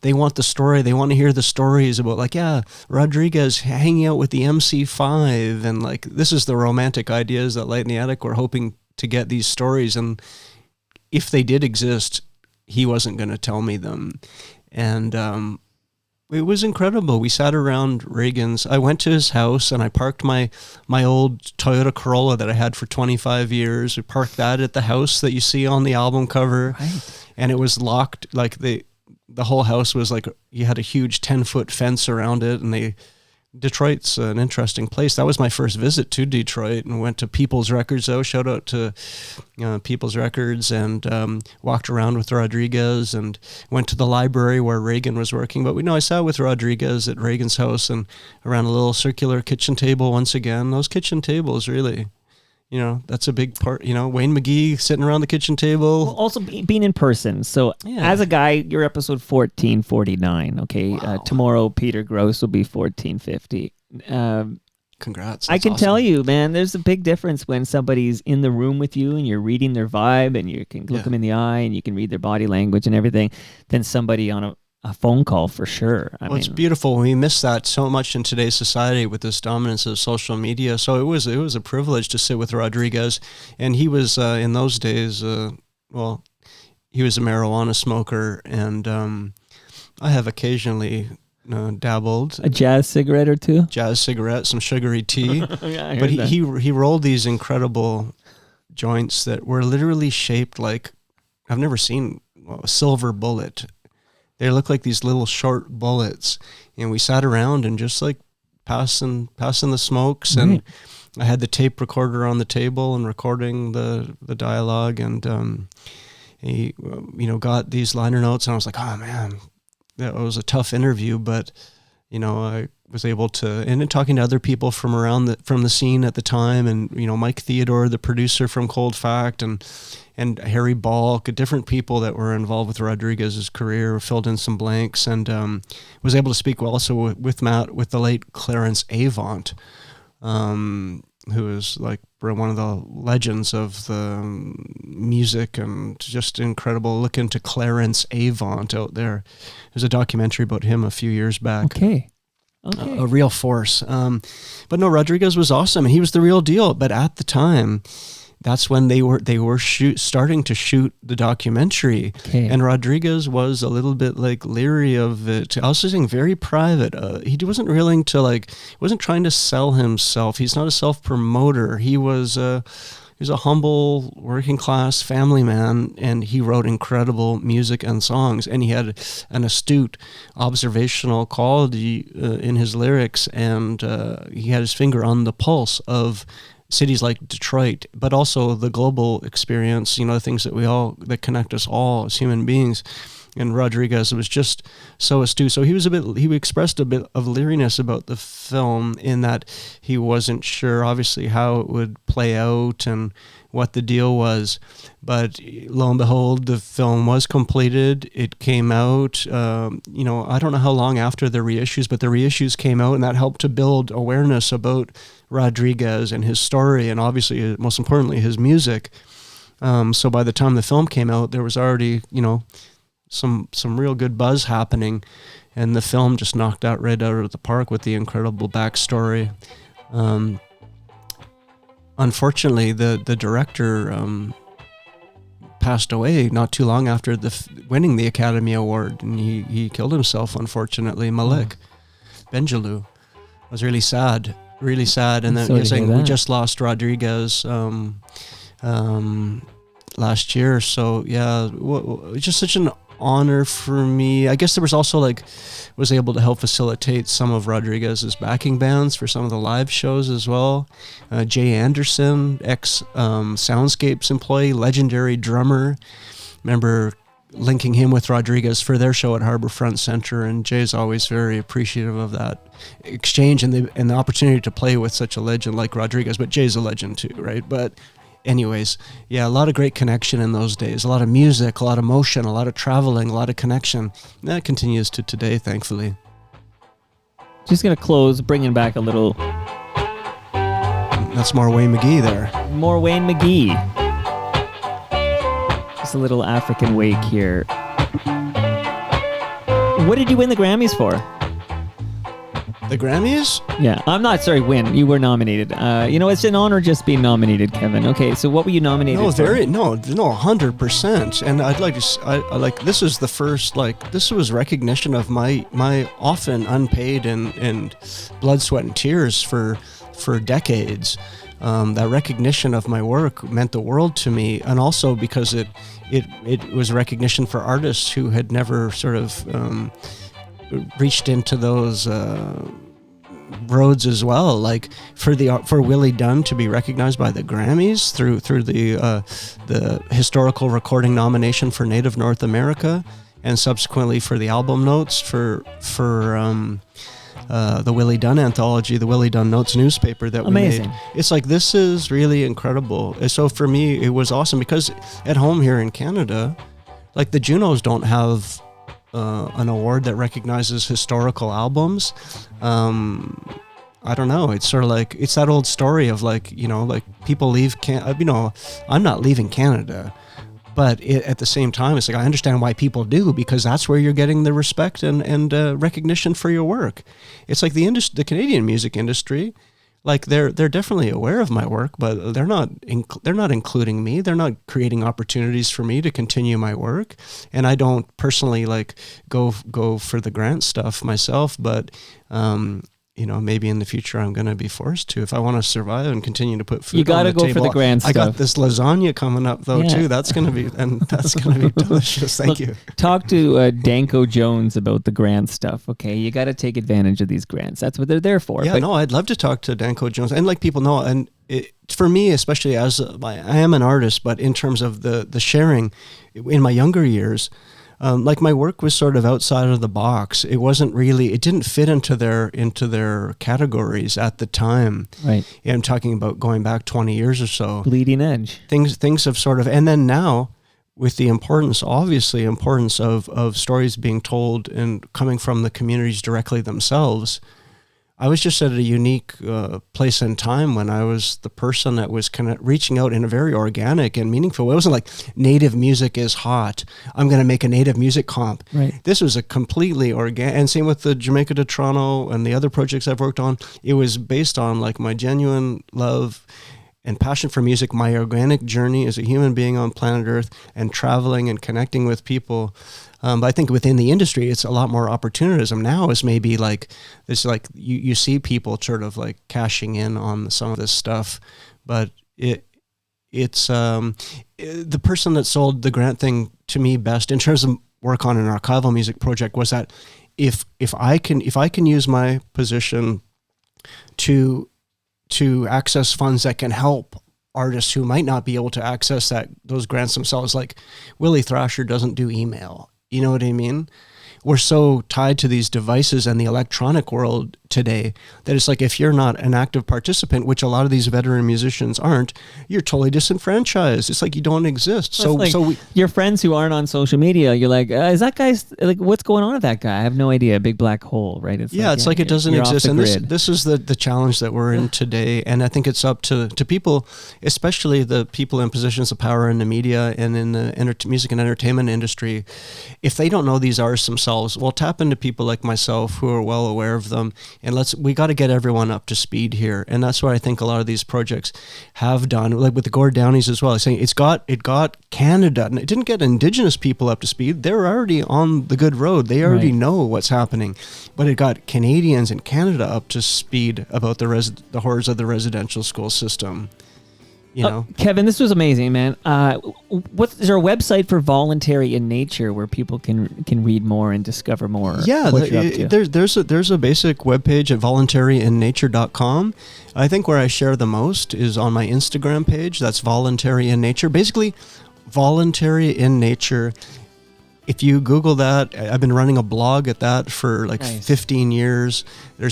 they want the story. They want to hear the stories about, like, yeah, Rodriguez hanging out with the MC5. And like, this is the romantic ideas that Light in the Attic were hoping to get these stories. And if they did exist, he wasn't going to tell me them. And it was incredible. We sat around Reagan's. I went to his house and I parked my old Toyota Corolla that I had for 25 years. We parked that at the house that you see on the album cover. Right. And it was locked. Like the whole house was like, you had a huge 10-foot fence around it. And Detroit's an interesting place. That was my first visit to Detroit, and went to People's Records, though. Shout out to People's Records, and walked around with Rodriguez, and went to the library where Reagan was working. But I sat with Rodriguez at Reagan's house and around a little circular kitchen table once again. Those kitchen tables really, that's a big part. Wayne McGee sitting around the kitchen table. Well, also being in person. So as a guy, you're episode 1449. Okay, wow. Tomorrow Peter Gross will be 1450. Congrats! I can tell you, man, there's a big difference when somebody's in the room with you and you're reading their vibe and you can look them in the eye and you can read their body language and everything, than somebody on a phone call, for sure. I mean, it's beautiful. We miss that so much in today's society with this dominance of social media. So it was a privilege to sit with Rodriguez, and he was in those days. He was a marijuana smoker, and I have occasionally dabbled. A jazz cigarette or two. Jazz cigarette, some sugary tea. Yeah, but he rolled these incredible joints that were literally shaped like, I've never seen a silver bullet. They look like these little short bullets, and we sat around and just like passing the smokes, and I had the tape recorder on the table and recording the dialogue, and he got these liner notes, and I was like, oh man, that was a tough interview, but I was able to, and then talking to other people from the scene at the time, and Mike Theodore, the producer from Cold Fact, and Harry Balk, different people that were involved with Rodriguez's career, filled in some blanks, and was able to speak also with the late Clarence Avant, who is like one of the legends of the music, and just incredible. Look into Clarence Avant out there. There's a documentary about him a few years back. Okay. A real force. But no, Rodriguez was awesome, and he was the real deal. But at the time, that's when they were starting to shoot the documentary, and Rodriguez was a little bit like leery of it. I was saying very private. He wasn't willing to he wasn't trying to sell himself. He's not a self-promoter. He was a humble working class family man, and he wrote incredible music and songs, and he had an astute observational quality in his lyrics, and he had his finger on the pulse of cities like Detroit, but also the global experience, the things that that connect us all as human beings. And Rodriguez was just so astute. So he expressed a bit of leeriness about the film in that he wasn't sure, obviously, how it would play out and what the deal was. But lo and behold, the film was completed. It came out, I don't know how long after the reissues, but the reissues came out, and that helped to build awareness about Rodriguez and his story, and obviously, most importantly, his music. So by the time the film came out, there was already, some real good buzz happening, and the film just knocked out right out of the park with the incredible backstory. Unfortunately, the director passed away not too long after winning the Academy Award, and he killed himself, unfortunately. Malik Benjelloul. It was really sad. And then we just lost Rodriguez last year. So yeah, it's just such an honor for me. I guess there was also was able to help facilitate some of Rodriguez's backing bands for some of the live shows as well. Jay Anderson, ex Soundscapes employee, legendary drummer. Remember linking him with Rodriguez for their show at Harbourfront Centre, and Jay's always very appreciative of that exchange and the opportunity to play with such a legend like Rodriguez. But Jay's a legend too, right? But anyways, yeah, a lot of great connection in those days. A lot of music, a lot of motion, a lot of traveling, a lot of connection. And that continues to today, thankfully. Just gonna close, bringing back a little. That's more Wayne McGee there. More Wayne McGee. Just a little African wake here. What did you win the Grammys for? The Grammys? Yeah, I'm not sorry. Win. You were nominated. It's an honor just being nominated, Kevin. Okay, so what were you nominated for? 100%. And I'd like to. This is the first. This was recognition of my often unpaid and blood, sweat, and tears for decades. That recognition of my work meant the world to me, and also because it was recognition for artists who had never sort of reached into those roads as well. Like for Willie Dunn to be recognized by the Grammys through the historical recording nomination for Native North America, and subsequently for the album notes for the Willie Dunn anthology, the Willie Dunn Notes newspaper that we made. It's like, this is really incredible. So for me, it was awesome because at home here in Canada, like the Junos don't have an award that recognizes historical albums. I don't know. It's sort of like, it's that old story of people leave I'm not leaving Canada, but at the same time, it's like, I understand why people do, because that's where you're getting the respect and recognition for your work. It's like the Canadian music industry, like they're definitely aware of my work, but they're not including me. They're not creating opportunities for me to continue my work. And I don't personally go for the grant stuff myself, but maybe in the future I'm going to be forced to, if I want to survive and continue to put food on the table. You got to go for the grant stuff. I got this lasagna coming up though too. That's going to be delicious. Thank you. Talk to Danko Jones about the grant stuff. Okay, you got to take advantage of these grants. That's what they're there for. Yeah, I'd love to talk to Danko Jones, and people know, and for me, especially as I am an artist, but in terms of the sharing in my younger years. My work was sort of outside of the box. It didn't fit into their categories at the time. Right. Yeah, I'm talking about going back 20 years or so. Bleeding edge. Things have sort of, and then now with the importance of stories being told and coming from the communities directly themselves. I was just at a unique place and time when I was the person that was kind of reaching out in a very organic and meaningful way. It wasn't like native music is hot, I'm going to make a native music comp. Right. This was a completely organic, and same with the Jamaica to Toronto and the other projects I've worked on. It was based on my genuine love and passion for music, my organic journey as a human being on planet Earth, and traveling and connecting with people. But I think within the industry, it's a lot more opportunism now. Is maybe you see people sort of cashing in on some of this stuff, but it's the person that sold the grant thing to me best in terms of work on an archival music project was that if I can use my position to access funds that can help artists who might not be able to access those grants themselves, like Willie Thrasher doesn't do email. You know what I mean? We're so tied to these devices and the electronic world today that it's like if you're not an active participant, which a lot of these veteran musicians aren't, you're totally disenfranchised. It's like you don't exist. Your friends who aren't on social media, you're like, is that guy's like, what's going on with that guy? I have no idea. A big black hole, right? It's like it doesn't you're off exist. the And grid. this is the challenge that we're in today. And I think it's up to people, especially the people in positions of power in the media and in the music and entertainment industry. If they don't know these artists themselves, well, tap into people like myself who are well aware of them. And we got to get everyone up to speed here. And that's what I think a lot of these projects have done, like with the Gord Downies as well. Saying it got Canada, and it didn't get Indigenous people up to speed. They're already on the good road. They already know what's happening. But it got Canadians and Canada up to speed about the horrors of the residential school system. You know, Kevin, this was amazing, man. Is there a website for Voluntary in Nature where people can read more and discover more? Yeah, what you're up to? there's a basic webpage at voluntaryinnature.com. I think where I share the most is on my Instagram page. That's Voluntary in Nature. Basically, Voluntary in Nature. If you Google that, I've been running a blog at that for like 15 years. I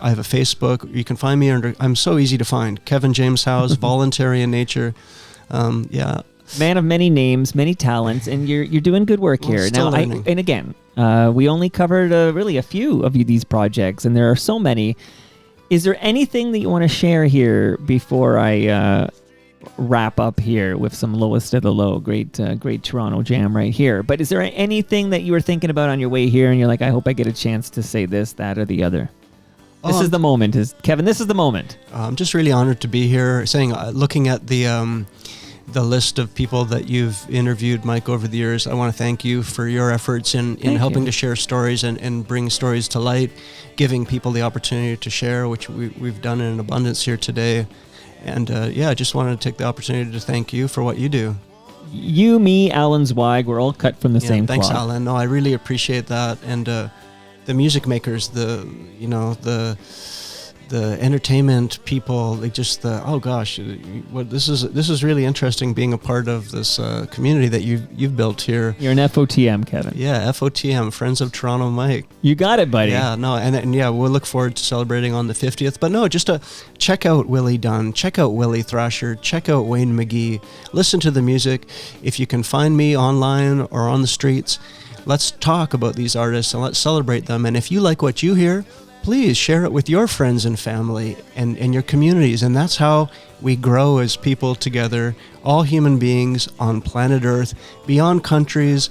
have a Facebook. You can find me under. I'm so easy to find. Kevin James House, Voluntary in Nature. Yeah. Man of many names, many talents, and you're doing good work here. Still Now, learning. and again, we only covered really a few of these projects, and there are so many. Is there anything that you want to share here before I wrap up here with some Lowest of the Low? Great Toronto jam right here. But is there anything that you were thinking about on your way here, and you're like, I hope I get a chance to say this, that, or the other? This is the moment, Kevin. This is the moment. I'm just really honored to be here. Looking at the list of people that you've interviewed, Mike, over the years, I want to thank you for your efforts in helping to share stories and bring stories to light, giving people the opportunity to share, which we've done in abundance here today. And I just wanted to take the opportunity to thank you for what you do. You, me, Alan Zweig, we're all cut from the same Thanks, cloth. Alan. No, I really appreciate that. And the music makers, the entertainment people, this is really interesting being a part of this community that you've built here. You're an FOTM, Kevin. Yeah, FOTM, Friends of Toronto Mike. You got it, buddy. Yeah, no, and we'll look forward to celebrating on the 50th. But no, just check out Willie Dunn, check out Willie Thrasher, check out Wayne McGee, listen to the music. If you can find me online or on the streets, let's talk about these artists and let's celebrate them. And if you like what you hear, please share it with your friends and family and your communities. And that's how we grow as people together, all human beings on planet Earth, beyond countries,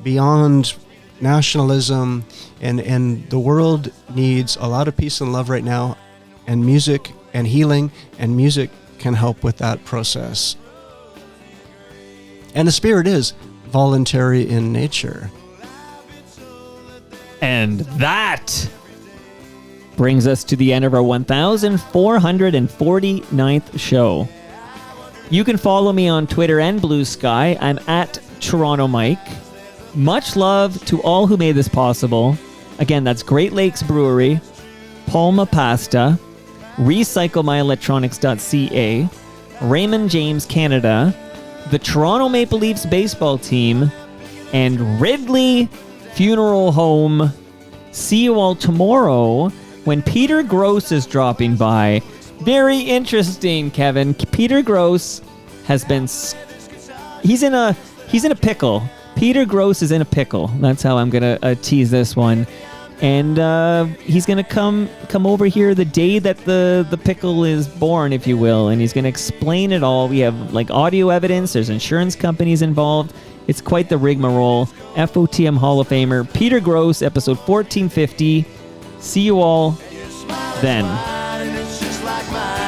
beyond nationalism. And the world needs a lot of peace and love right now, and music and healing, and music can help with that process. And the spirit is voluntary in nature. And that brings us to the end of our 1449th show. You can follow me on Twitter and Blue Sky. I'm at Toronto Mike. Much love to all who made this possible. Again, that's Great Lakes Brewery, Palma Pasta, RecycleMyElectronics.ca, Raymond James Canada, the Toronto Maple Leafs baseball team, and Ridley Funeral Home. See you all tomorrow when Peter Gross is dropping by. Very interesting, Kevin. Peter Gross has been... He's in a pickle. Peter Gross is in a pickle. That's how I'm going to tease this one. And he's going to come over here the day that the pickle is born, if you will, and he's going to explain it all. We have like audio evidence. There's insurance companies involved. It's quite the rigmarole. FOTM Hall of Famer Peter Gross, episode 1450. See you all then. It's just like mine.